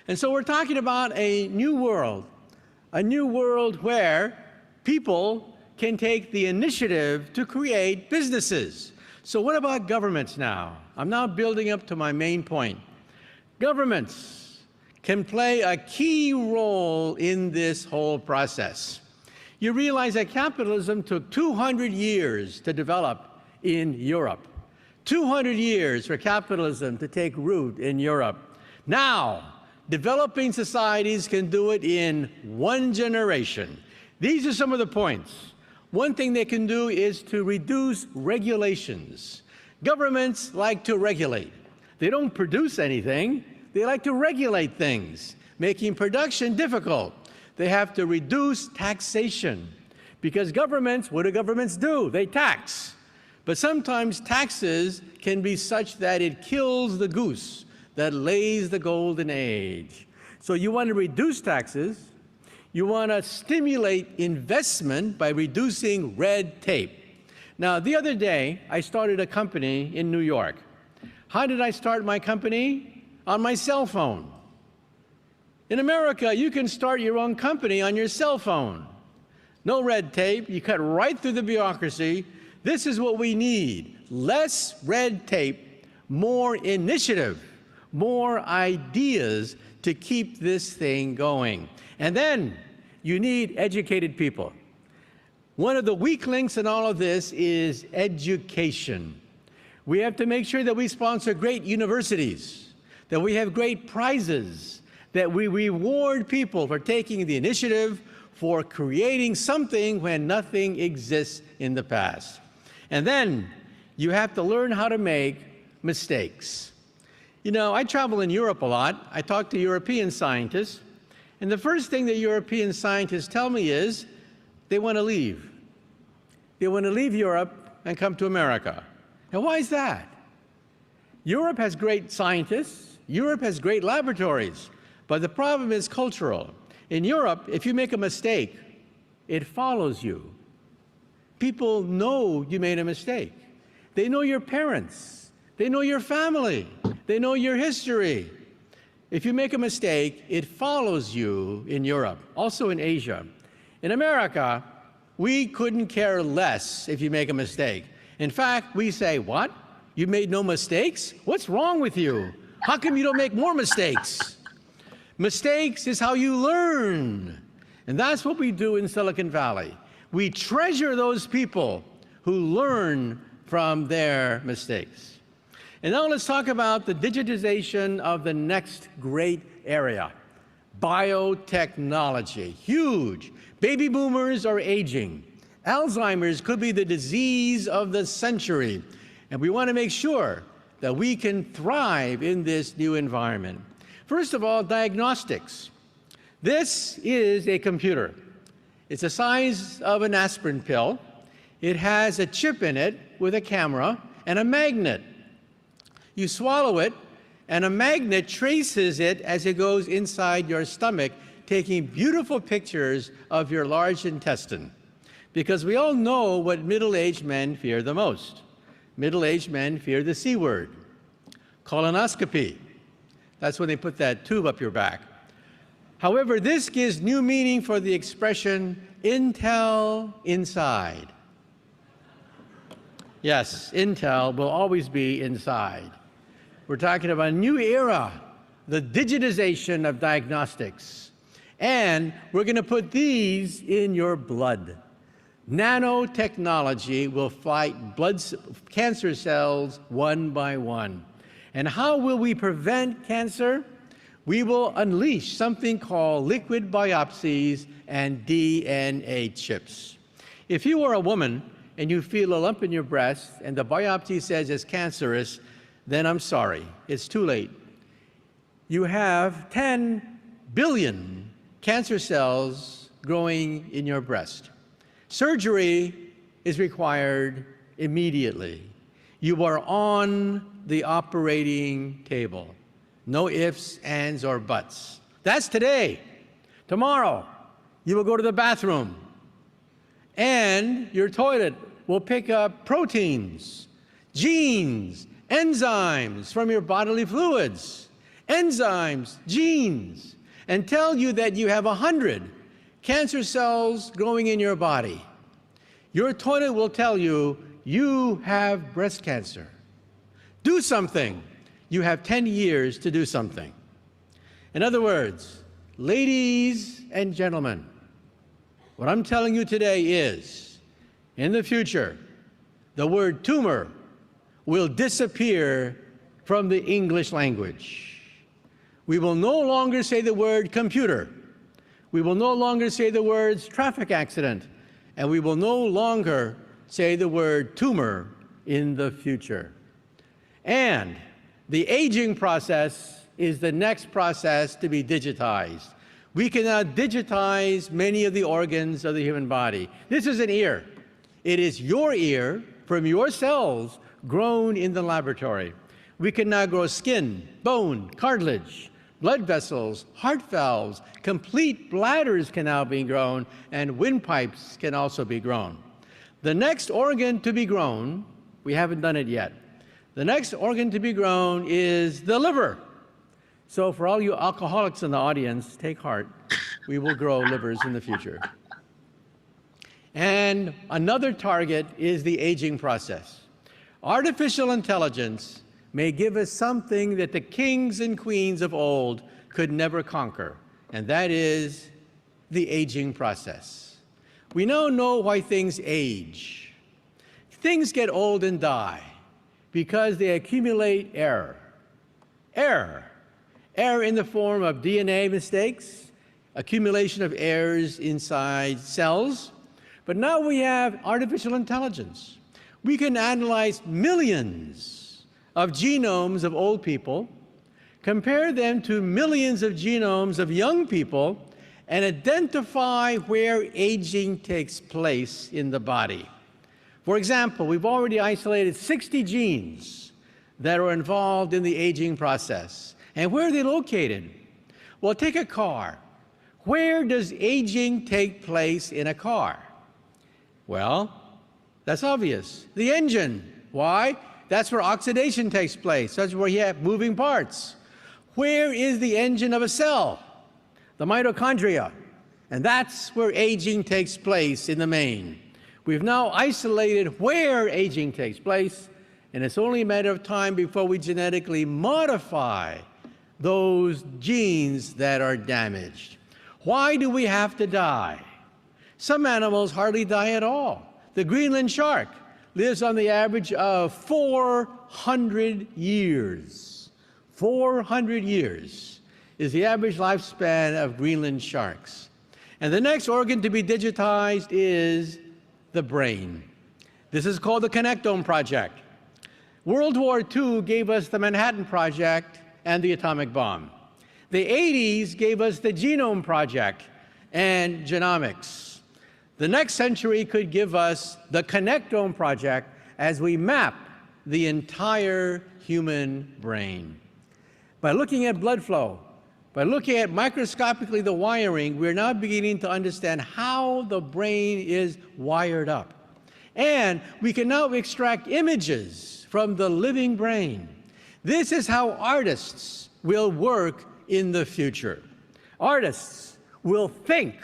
And so we're talking about a new world where people can take the initiative to create businesses. So what about governments now? I'm now building up to my main point. Governments can play a key role in this whole process. You realize that capitalism took 200 years to develop in Europe. 200 years for capitalism to take root in Europe. Now, developing societies can do it in 1 generation. These are some of the points. One thing they can do is to reduce regulations. Governments like to regulate. They don't produce anything. They like to regulate things, making production difficult. They have to reduce taxation because governments, what do governments do? They tax. But sometimes taxes can be such that it kills the goose that lays the golden egg. So you want to reduce taxes. You want to stimulate investment by reducing red tape. Now, the other day, I started a company in New York. How did I start my company? On my cell phone. In America, you can start your own company on your cell phone. No red tape. You cut right through the bureaucracy. This is what we need. Less red tape, more initiative, more ideas to keep this thing going. And then you need educated people. One of the weak links in all of this is education. We have to make sure that we sponsor great universities, that we have great prizes, that we reward people for taking the initiative, for creating something when nothing exists in the past. And then you have to learn how to make mistakes. You know, I travel in Europe a lot. I talk to European scientists. And the first thing that European scientists tell me is they want to leave. They want to leave Europe and come to America. And why is that? Europe has great scientists. Europe has great laboratories. But the problem is cultural. In Europe, if you make a mistake, it follows you. People know you made a mistake. They know your parents. They know your family. They know your history. If you make a mistake, it follows you in Europe, also in Asia. In America, we couldn't care less if you make a mistake. In fact, we say, what? You made no mistakes? What's wrong with you? How come you don't make more mistakes? Mistakes is how you learn. And that's what we do in Silicon Valley. We treasure those people who learn from their mistakes. And now let's talk about the digitization of the next great area, biotechnology. Huge. Baby boomers are aging. Alzheimer's could be the disease of the century. And we want to make sure that we can thrive in this new environment. First of all, diagnostics. This is a computer. It's the size of an aspirin pill. It has a chip in it with a camera and a magnet. You swallow it, and a magnet traces it as it goes inside your stomach, taking beautiful pictures of your large intestine. Because we all know what middle-aged men fear the most. Middle-aged men fear the C word, colonoscopy. That's when they put that tube up your back. However, this gives new meaning for the expression Intel inside. Yes, Intel will always be inside. We're talking about a new era, the digitization of diagnostics. And we're going to put these in your blood. Nanotechnology will fight cancer cells one by one. And how will we prevent cancer? We will unleash something called liquid biopsies and DNA chips. If you are a woman and you feel a lump in your breast and the biopsy says it's cancerous, then I'm sorry, it's too late. You have 10 billion cancer cells growing in your breast. Surgery is required immediately. You are on the operating table. No ifs, ands, or buts. That's today. Tomorrow, you will go to the bathroom, and your toilet will pick up proteins, genes, enzymes from your bodily fluids, enzymes, genes, and tell you that you have 100 cancer cells growing in your body. Your toilet will tell you you have breast cancer. Do something. You have 10 years to do something. In other words, ladies and gentlemen, what I'm telling you today is, in the future, the word tumor will disappear from the English language. We will no longer say the word computer. We will no longer say the words traffic accident. And we will no longer say the word tumor in the future. And the aging process is the next process to be digitized. We can now digitize many of the organs of the human body. This is an ear. It is your ear from your cells grown in the laboratory. We can now grow skin, bone, cartilage, blood vessels, heart valves, complete bladders can now be grown, and windpipes can also be grown. The next organ to be grown, we haven't done it yet. The next organ to be grown is the liver. So for all you alcoholics in the audience, take heart. We will grow livers in the future. And another target is the aging process. Artificial intelligence may give us something that the kings and queens of old could never conquer, and that is the aging process. We now know why things age. Things get old and die because they accumulate error. Error in the form of DNA mistakes, accumulation of errors inside cells. But now we have artificial intelligence. We can analyze millions of genomes of old people, compare them to millions of genomes of young people, and identify where aging takes place in the body. For example, we've already isolated 60 genes that are involved in the aging process. And where are they located? Well, take a car. Where does aging take place in a car? Well, that's obvious. The engine. Why? That's where oxidation takes place. That's where you have moving parts. Where is the engine of a cell? The mitochondria. And that's where aging takes place in the main. We've now isolated where aging takes place, and it's only a matter of time before we genetically modify those genes that are damaged. Why do we have to die? Some animals hardly die at all. The Greenland shark lives on the average of 400 years. 400 years is the average lifespan of Greenland sharks. And the next organ to be digitized is the brain. This is called the Connectome Project. World War II gave us the Manhattan Project and the atomic bomb. The 80s gave us the Genome Project and genomics. The next century could give us the Connectome Project as we map the entire human brain. By looking at blood flow, by looking at microscopically the wiring, we're now beginning to understand how the brain is wired up. And we can now extract images from the living brain. This is how artists will work in the future. Artists will think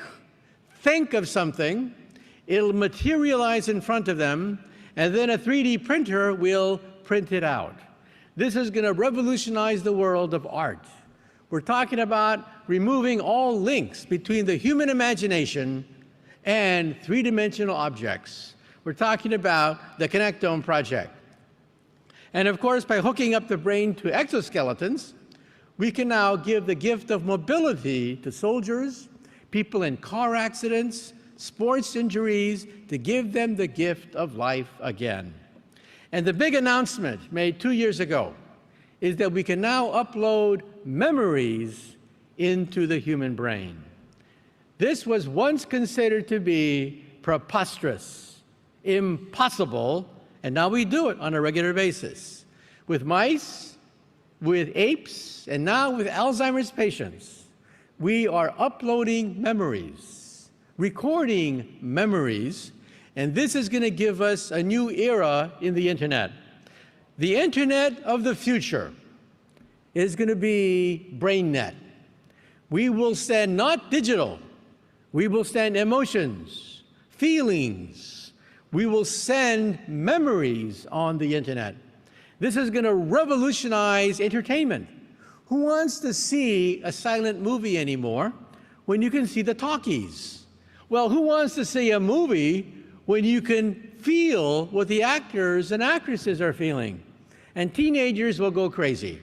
of something, it'll materialize in front of them, and then a 3D printer will print it out. This is going to revolutionize the world of art. We're talking about removing all links between the human imagination and three-dimensional objects. We're talking about the Connectome Project. And of course, by hooking up the brain to exoskeletons, we can now give the gift of mobility to soldiers, people in car accidents, sports injuries, to give them the gift of life again. And the big announcement made 2 years ago is that we can now upload memories into the human brain. This was once considered to be preposterous, impossible, and now we do it on a regular basis. With mice, with apes, and now with Alzheimer's patients, we are uploading memories, recording memories, And this is going to give us a new era in the internet. The internet of the future is going to be BrainNet. We will send not digital, we will send emotions, feelings. We will send memories on the internet. This is going to revolutionize entertainment. Who wants to see a silent movie anymore when you can see the talkies? Well, who wants to see a movie when you can feel what the actors and actresses are feeling? And teenagers will go crazy.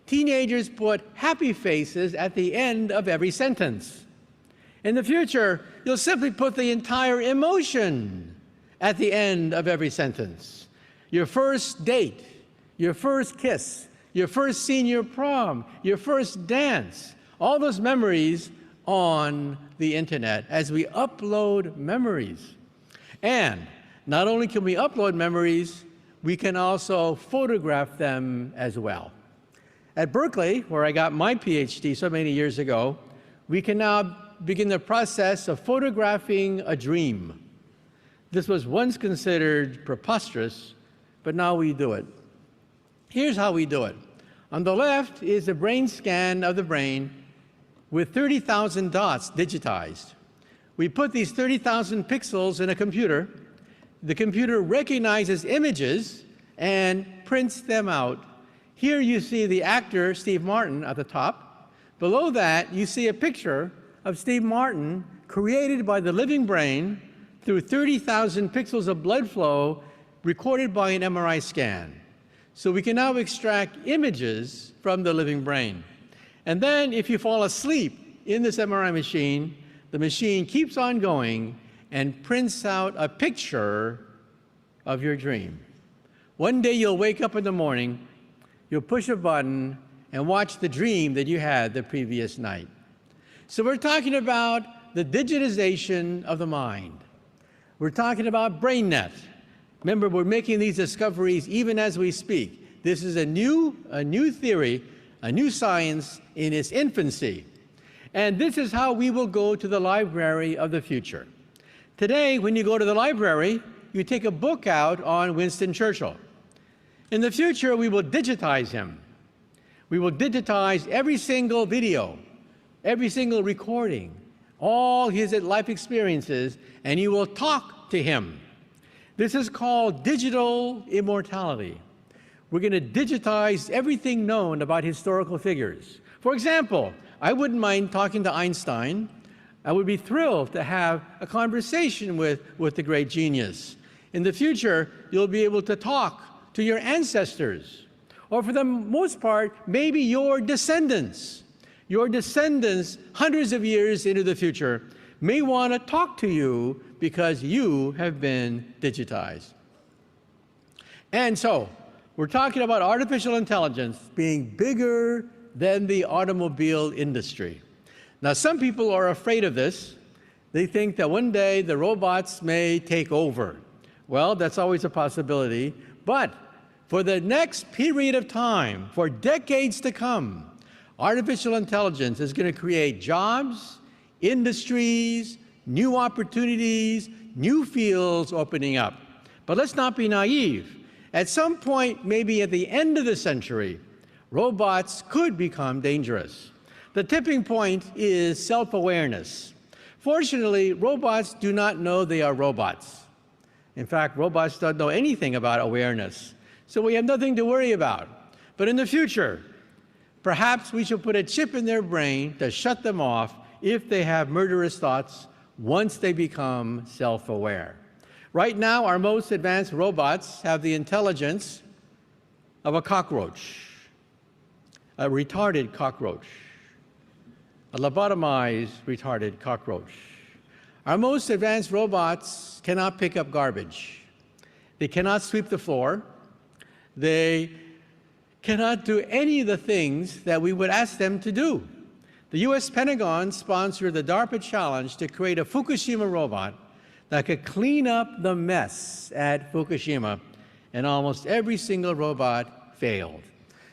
Teenagers put happy faces at the end of every sentence. In the future, you'll simply put the entire emotion at the end of every sentence. Your first date, your first kiss, your first senior prom, your first dance, all those memories on the internet as we upload memories. And not only can we upload memories, we can also photograph them as well. At Berkeley, where I got my PhD so many years ago, we can now begin the process of photographing a dream. This was once considered preposterous, but now we do it. Here's how we do it. On the left is a brain scan of the brain with 30,000 dots digitized. We put these 30,000 pixels in a computer. The computer recognizes images and prints them out. Here you see the actor, Steve Martin, at the top. Below that, you see a picture of Steve Martin created by the living brain through 30,000 pixels of blood flow recorded by an MRI scan. So we can now extract images from the living brain. And then if you fall asleep in this MRI machine, the machine keeps on going and prints out a picture of your dream. One day you'll wake up in the morning, you'll push a button and watch the dream that you had the previous night. So we're talking about the digitization of the mind. We're talking about BrainNet. Remember, we're making these discoveries even as we speak. This is a new theory, a new science in its infancy. And this is how we will go to the library of the future. Today, when you go to the library, you take a book out on Winston Churchill. In the future, we will digitize him. We will digitize every single video, every single recording, all his life experiences, and you will talk to him. This is called digital immortality. We're going to digitize everything known about historical figures. For example, I wouldn't mind talking to Einstein. I would be thrilled to have a conversation with the great genius. In the future, you'll be able to talk to your ancestors, or for the most part, maybe your descendants. Your descendants, hundreds of years into the future, may want to talk to you because you have been digitized. And so, we're talking about artificial intelligence being bigger than the automobile industry. Now, some people are afraid of this. They think that one day the robots may take over. Well, that's always a possibility. But for the next period of time, for decades to come, artificial intelligence is going to create jobs, industries, new opportunities, new fields opening up. But let's not be naive. At some point, maybe at the end of the century, robots could become dangerous. The tipping point is self-awareness. Fortunately, robots do not know they are robots. In fact, robots don't know anything about awareness. So we have nothing to worry about. But in the future, perhaps we should put a chip in their brain to shut them off if they have murderous thoughts once they become self-aware. Right now, our most advanced robots have the intelligence of a cockroach, a retarded cockroach, a lobotomized retarded cockroach. Our most advanced robots cannot pick up garbage. They cannot sweep the floor. They cannot do any of the things that we would ask them to do. The US Pentagon sponsored the DARPA challenge to create a Fukushima robot that could clean up the mess at Fukushima, and almost every single robot failed.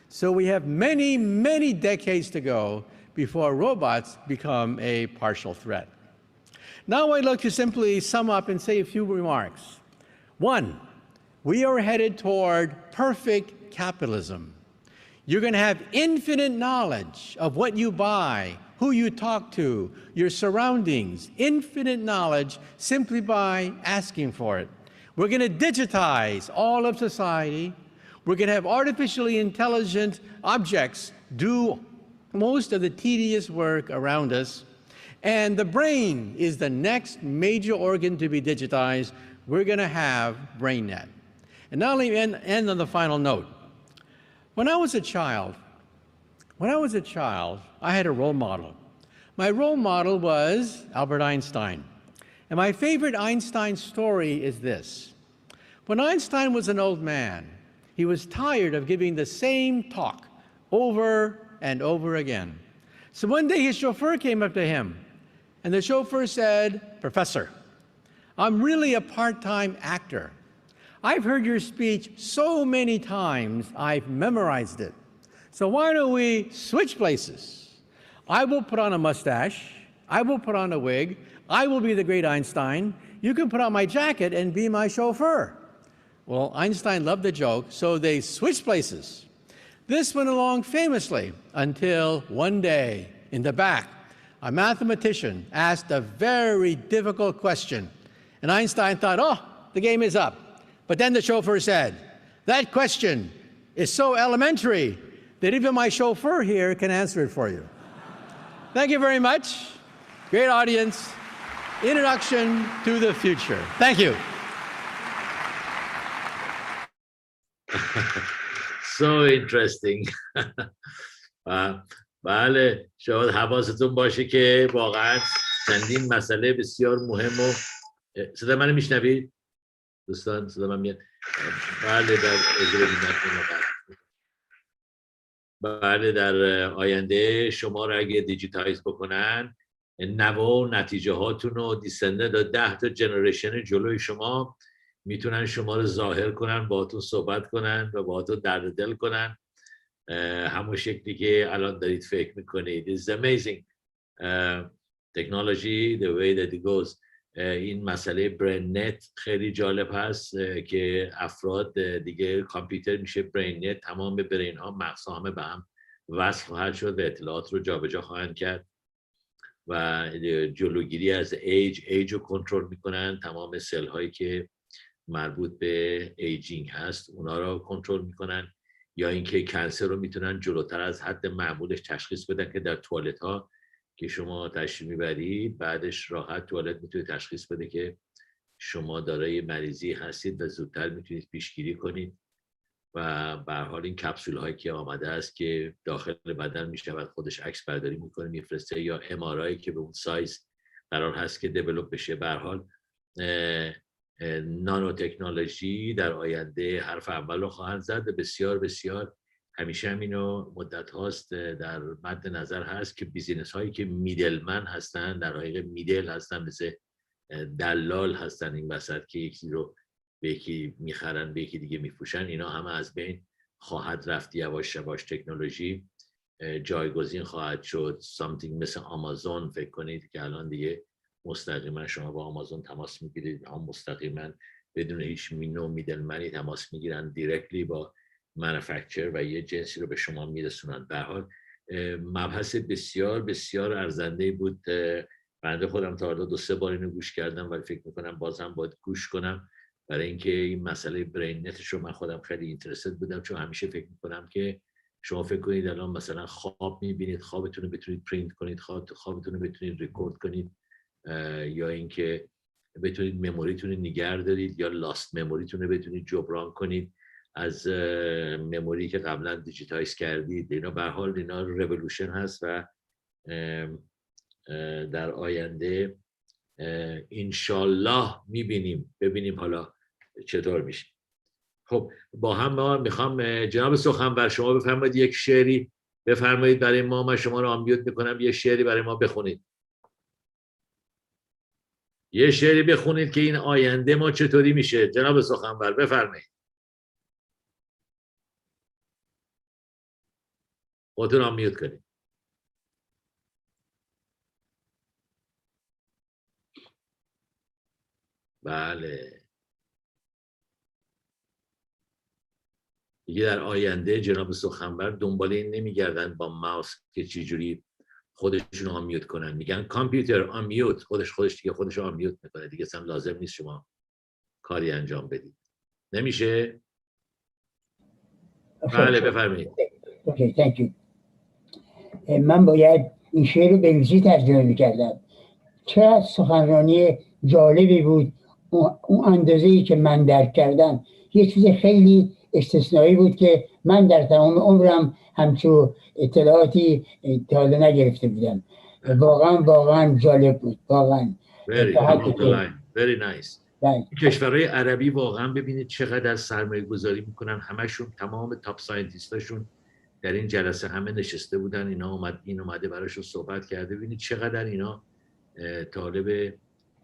So we have many, many decades to go before robots become a partial threat. Now I'd like to simply sum up and say a few remarks. One, we are headed toward perfect capitalism. You're going to have infinite knowledge of what you buy, who you talk to, your surroundings, infinite knowledge simply by asking for it. We're going to digitize all of society. We're going to have artificially intelligent objects do most of the tedious work around us. And the brain is the next major organ to be digitized. We're going to have BrainNet. And now let me end on the final note. When I was a child, I had a role model. My role model was Albert Einstein. And my favorite Einstein story is this. When Einstein was an old man, he was tired of giving the same talk over and over again. So one day his chauffeur came up to him, and the chauffeur said, "Professor, I'm really a part-time actor. I've heard your speech so many times, I've memorized it. So why don't we switch places? I will put on a mustache, I will put on a wig, I will be the great Einstein, you can put on my jacket and be my chauffeur." Well, Einstein loved the joke, so they switched places. This went along famously until one day, in the back, a mathematician asked a very difficult question. And Einstein thought, oh, the game is up. But then the chauffeur said, that question is so elementary that even my chauffeur here can answer it for you. Thank you very much. Great audience. Introduction to the future. Thank you.
So interesting. بله شاید حواستون باشه که واقعا چندین مسئله بسیار مهم و صدا منو میشنوید؟ دوستان صدا من میاد؟ بله در آینده شما رو اگه دیجیتایز بکنن نوه و نتیجه هاتون رو دیسنده دا 10 تا جنریشن جلوی شما میتونن شما رو ظاهر کنن، باهاتون صحبت کنن و باهاتون درد دل کنن همون شکلی که الان دارید فکر میکنید. It's amazing technology the way that it goes. این مسئله برین نت خیلی جالب هست که افراد دیگه کامپیوتر میشه برین نت، تمام برین ها مغزها همه به هم وصل خواهد شد و اطلاعات رو جابجا خواهند کرد و جلوگیری از ایج رو کنترل میکنن. تمام سل هایی که مربوط به ایجینگ هست اونا رو کنترل میکنن، یا اینکه کنسر رو میتونن جلوتر از حد معمولش تشخیص بدن که در توالت ها که شما تشریف میبرید بعدش راحت توالت میتونه تشخیص بده که شما دارای مریضی هستید و زودتر میتونید پیشگیری کنید. و به هر حال این کپسول هایی که آمده است که داخل بدن میشود خودش عکس برداری میکنه میفرسته، یا MRI که به اون سایز قرار هست که دیولپ بشه. به هر حال نانو تکنولوژی در آینده حرف اول رو خواهند زد. بسیار بسیار همیشه همینو مدت هاست در مد نظر هست که بیزینس هایی که میدلمن هستن، در حقیقت میدل هستن، مثل دلال هستن این وسط که یکی رو به یکی میخرن به یکی دیگه میفروشن، اینا همه از بین خواهد رفت. یواش یواش تکنولوژی جایگزین خواهد شد. سامثینگ مثل آمازون فکر کنید که الان دیگه مستقیما شما با آمازون تماس میگیرید، هم مستقیما بدون هیچ نوع میدلمنی تماس میگیرن، دایرکتلی با مانیفکتچر و یه جنسی رو به شما میرسونن. به هر حال مبحث بسیار بسیار ارزنده بود. بنده خودم تا حالا 2-3 بار اینو گوش کردم ولی فکر میکنم بازم باید گوش کنم، برای اینکه این مسئله برین نتش رو من خودم خیلی اینترستد بودم، چون همیشه فکر میکنم که شما فکر کنید الان مثلا خواب میبینید، خوابتون رو بتونید پرینت کنید، خوابتون رو بتونید رکورد کنید، یا اینکه بتونید مموریتون رو نگه دارید، یا لاست مموریتون رو بتونید جبران کنید از مموری که قبلا دیجیتایز کردید. اینا به هر حال اینا رولوشن هست و در آینده انشالله ببینیم حالا چطور میشه. خب با هم ما میخوام جناب سخنور شما بفرمایید یک شعری بفرمایید برای ما. من شما رو آنمیوت میکنم، یه شعری برای ما بخونید. یه شعری بخونید که این آینده ما چطوری میشه. جناب سخنور بفرمایید. خودتون آنمیوت کنید. بله. دیگه در آینده جناب سخنور دنبال این نمیگردن با ماوس که چجوری خودشون آمیوت کنن، میگن کامپیوتر آمیوت، خودش دیگه خودش آمیوت میکنه، دیگه اصلا لازم نیست شما کاری انجام بدید. نمیشه؟ بله بفرمایید.
اوکی thank you. من باید این شعر رو به انگلیسی ترجمه میکردم. چقدر سخنرانی جالبی بود. اون اندازه‌ای که من درک کردم یه چیز خیلی استثنایی بود که من در تمام عمرم همچون اطلاعاتی تا حالا نگرفته بودم. واقعا جالب بود. واقعا
very nice. کشورهای عربی واقعا ببینید چقدر سرمایه گذاری میکنن، همشون تمام تاپ ساینتیستاشون در این جلسه همه نشسته بودن، این اومده براشون صحبت کرده. ببینید چقدر اینا طالب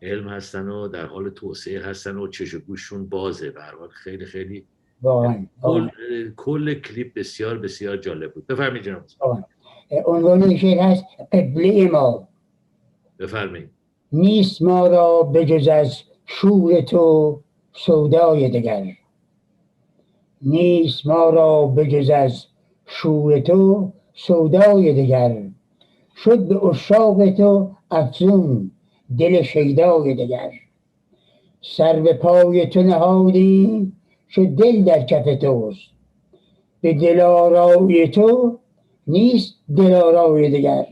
علم هستن و در حال توسعه هستن و چش و گوششون بازه. به هر حال خیلی خیلی
واقعا
کل کلیپ بسیار بسیار جالب بود. بفرمایید جناب.
عنوان این شعر هست قبله ما.
بفرمایید.
نیست ما را بجز از شور تو سودای دگر، نیست ما را بجز از شور تو سودای دگر، شد به عشاق تو افزون دل شیدای دگر، سر به پای تو نهادیم شد دل در کف توست، به دلارای تو نیست دلارای دگر،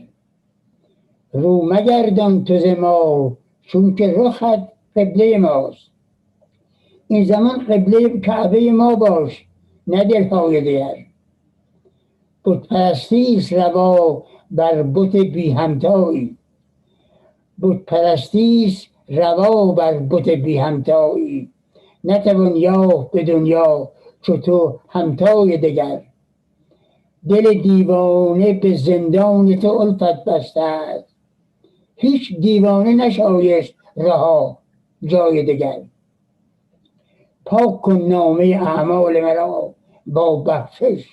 رو مگردان تو ز ما چون که رخت قبله ماست، این زمان قبله کعبه ما باش نه دلهای دگر، بت پرستی است روا بر بت بی همتایی، بت پرستی است روا بر بت بی همتایی، نتوان یافت به دنیا چو تو همتای دگر، دل دیوانه به زندان تو الفت بسته است، هیچ دیوانه نشایست رها جای دگر، پاک کن نامه اعمال مرا با بخشش،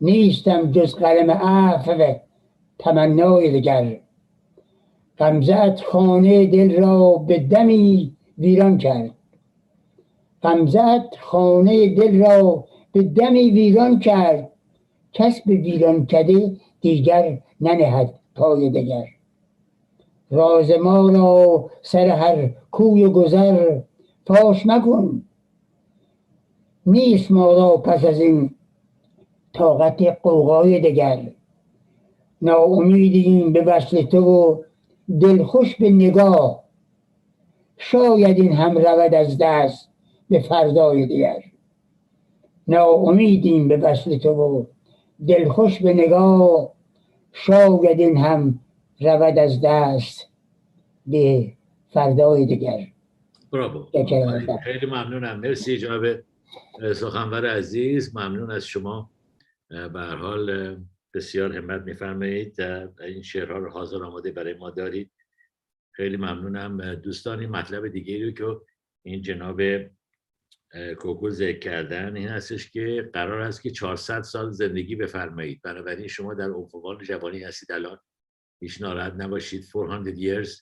نیستم جز قلم عفو تمنای دگر، غمزه ات خانه دل را به دمی ویران کرد، غمزه ات خانه دل را به دمی ویران کرد، کس به ویران کده دیگر ننهد پای دگر، راز ما را سر هر کوی و گذر فاش مکن، نیست ما را پس از این طاقت غوغای دگر، ناامیدیم به وصل تو و دلخوش به نگاه، شاید این هم رود از دست به فردای دگر، ناامیدیم به وصل تو و دلخوش به نگاه، شاید این هم رود از دست به فردای دگر.
براو. خیلی ممنونم. مرسی جناب سخنور عزیز، ممنون از شما. به هر حال بسیار همت میفرمایید، این شعرها رو حاضر آماده برای ما دارید. خیلی ممنونم. دوستان این مطلب دیگه رو که این جناب کوکو ذکر کردن این هستش که قرار است که 400 سال زندگی بفرمایید، بنابراین شما در عنفوان جوانی هستید الان، هیچ ناراحت نباشید. 400 years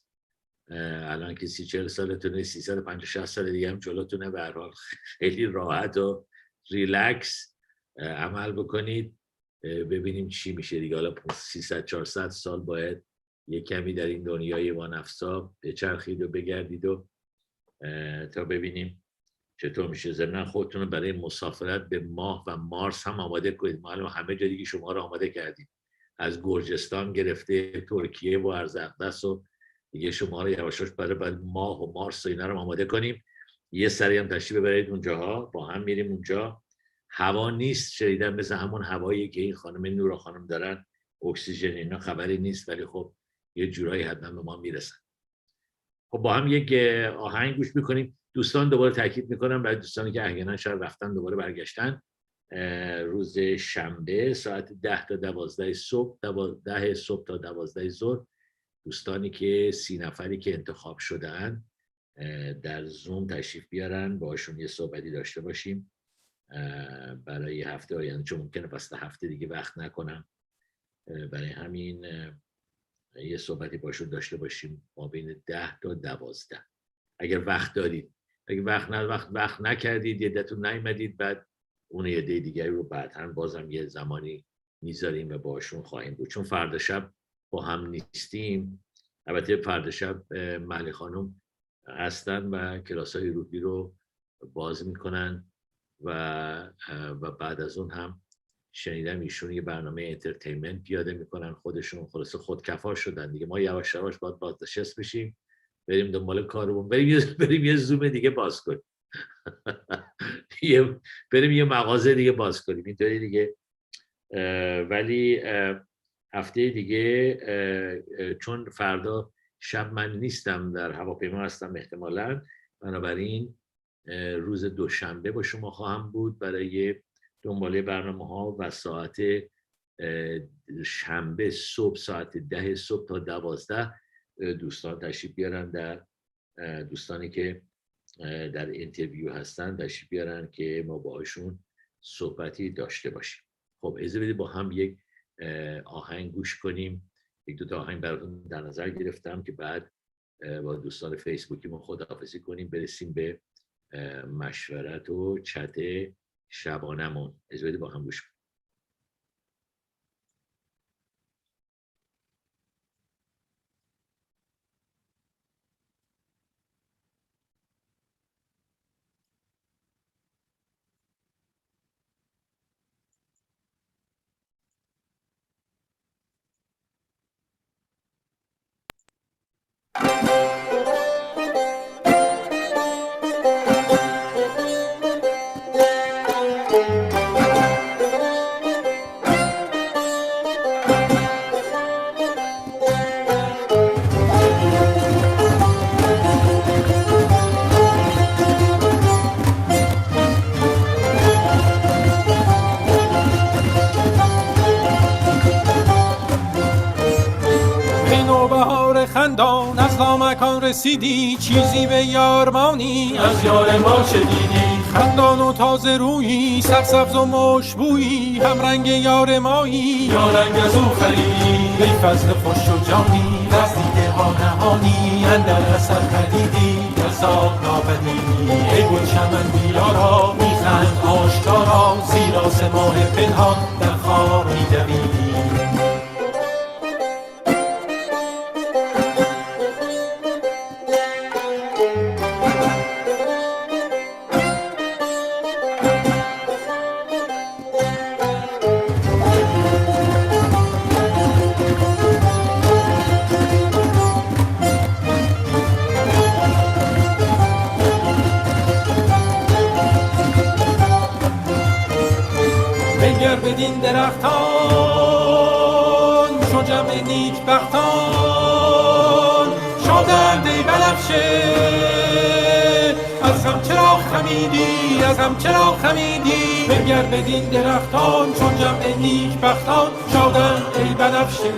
الان که 30-40 سالتونه، 350-60 سال دیگه هم جلوتونه. به هر حال خیلی راحت و ریلکس عمل بکنید، ببینیم چی میشه دیگه. حالا 300-400 سال باید یک کمی در این دنیای وانفسا بچرخید و بگردید و تا ببینیم چطور میشه. ضمن خودتون رو برای مسافرت به ماه و مارس هم آماده کنید. ما الان همه جا دیگه شما رو آماده کردیم، از گرجستان گرفته ترکیه و ارزاقدس و دیگه شما رو یواشاش برای ماه و مارس و اینا رو آماده کنیم. یه سری هم تشریف ببرید اونجاها، با هم میریم اونجا. هوا نیست، شنیدم مثل همون هوایی که این خانم نورا خانم دارن، اکسیژن اینا خبری نیست، ولی خب یه جورایی حتما به ما میرسن. خب با هم یک آهنگ گوش میکنیم. دوستان دوباره تاکید میکنم برای دوستانی که احیانا شاید رفتن دوباره برگشتن، روز شنبه ساعت 10 تا 12 صبح، 10 صبح تا 12 ظهر، دوستانی که 30 نفری که انتخاب شدن در زوم تشریف بیارن، باشون یه صحبتی داشته باشیم برای هفته آینده، چون ممکنه پس هفته دیگه وقت نکنم. برای همین یه صحبتی باشون داشته باشیم ما بین 10 تا 12. اگر وقت دارید. اگر وقت نکردید، یه دتون نیومدید، بعد اون یه دی دیگه رو بعداً بازم یه زمانی میذاریم و باشون خواهیم بود. چون فردا شب با هم نیستیم. البته فردا شب ملی خانم هستن و کلاس‌های روحی رو باز میکنن و بعد از اون هم شنیدم ایشون یه برنامه انترتینمنت پیاده میکنن خودشون. خلاصه خودکفا شدن دیگه. ما یواش یواش باید بازنشست بشیم، بریم دنبال کارمون، بریم یه زوم دیگه باز کنیم. بریم یه مغازه دیگه باز کنیم اینطوری دیگه. ولی هفته دیگه چون فردا شب من نیستم، در هواپیما هستم احتمالاً، بنابراین روز دوشنبه با شما خواهم بود برای دنباله برنامه ها و ساعت شنبه صبح ساعت 10 صبح تا 12 دوستان تشریف بیارن، در دوستانی که در اینترویو هستن تشریف بیارن که ما باهاشون صحبتی داشته باشیم. خب اجازه بدید با هم یک آهنگ گوش کنیم. یک دو تا آهنگ براتون در نظر گرفتم که بعد با دوستان فیسبوکی ما خداحافظی کنیم، برسیم به مشورت و چت شبانمون. اجازه بدید با هم گوش کنیم.
خندان از لامکان رسیدی، چیزی به یارمانی از یار ما شدیدی. خندان و تازه رویی، سرسبز و مشبویی، هم رنگ یار مایی، یا رنگ از او خریدی. ای فضل خوش و جانی، نزدیک ها نهانی، اندر اثر پدیدی، در ذات نابدیدی. ای گل چمن بیارا، میخند آشکارا، زیرا ز ماه پنهان در خار میدویدی. بدین درختان چون جمع نیک بختان، شادند ای بنفشه از غم چرا خمیدی، از غم چرا خمیدی. بنگر بدین درختان چون جمع نیک بختان، شادند ای بنفشه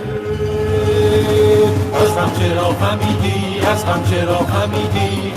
از غم چرا خمیدی، از غم چرا خمیدی.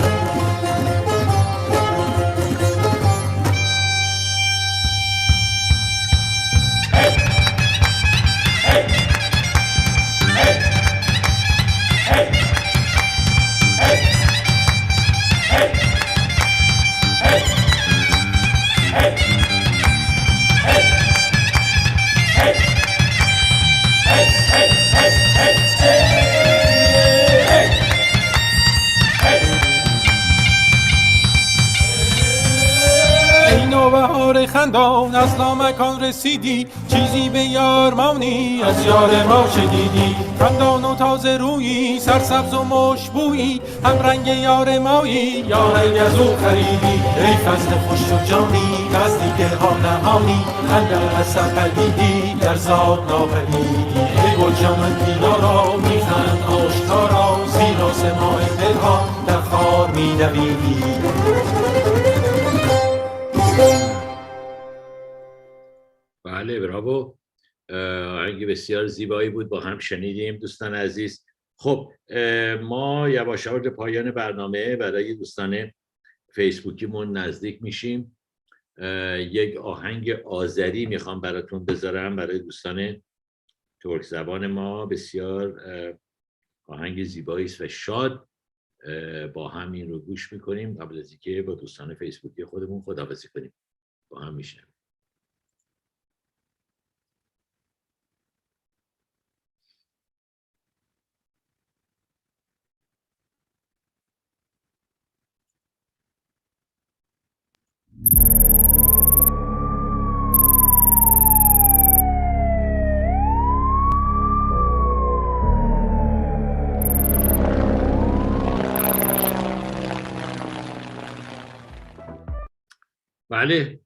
بهار خندان از لامکان رسیدی، چیزی به یارمانی از یار ما شدیدی. خندان و تازه رویی، سرسبز و مشبویی، هم رنگ یار مایی، یا رنگ از او خریدی. ای فضل خوش و جانی، نزدیک ها نهانی، اندر اثر پدیدی، در ذات ناپدیدی. ای گل چمن بیارا، میخند آشکارا، زیرا ز ماه پنهان در خار میدویدی.
بله براو، آهنگ بسیار زیبایی بود، با هم شنیدیم دوستان عزیز. خب ما یواش یواش به پایان برنامه برای دوستان فیسبوکیمون نزدیک میشیم. یک آهنگ آذری میخوام براتون بذارم برای دوستان ترک زبان ما. بسیار آهنگ زیبایی است و شاد با هم این رو گوش میکنیم قبل از اینکه با دوستان فیسبوکی خودمون خداحافظی کنیم. با هم میشنویم. بله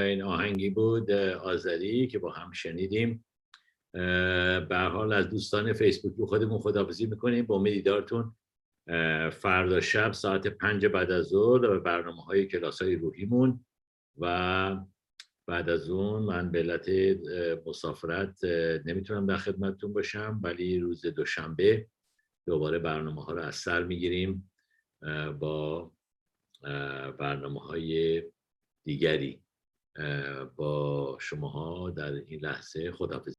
این آهنگی بود آذری که با هم شنیدیم. به هر حال از دوستان فیسبوکی خودمون خداحافظی میکنیم با امید دیدارتون فردا شب ساعت 5 بعد از ظهر به برنامه‌های کلاس‌های روحیمون و بعد از اون من به علت مسافرت نمیتونم در خدمتتون باشم، ولی روز دوشنبه دوباره برنامه‌ها رو از سر میگیریم با برنامه‌های دیگری. با شماها در این لحظه خداحافظی.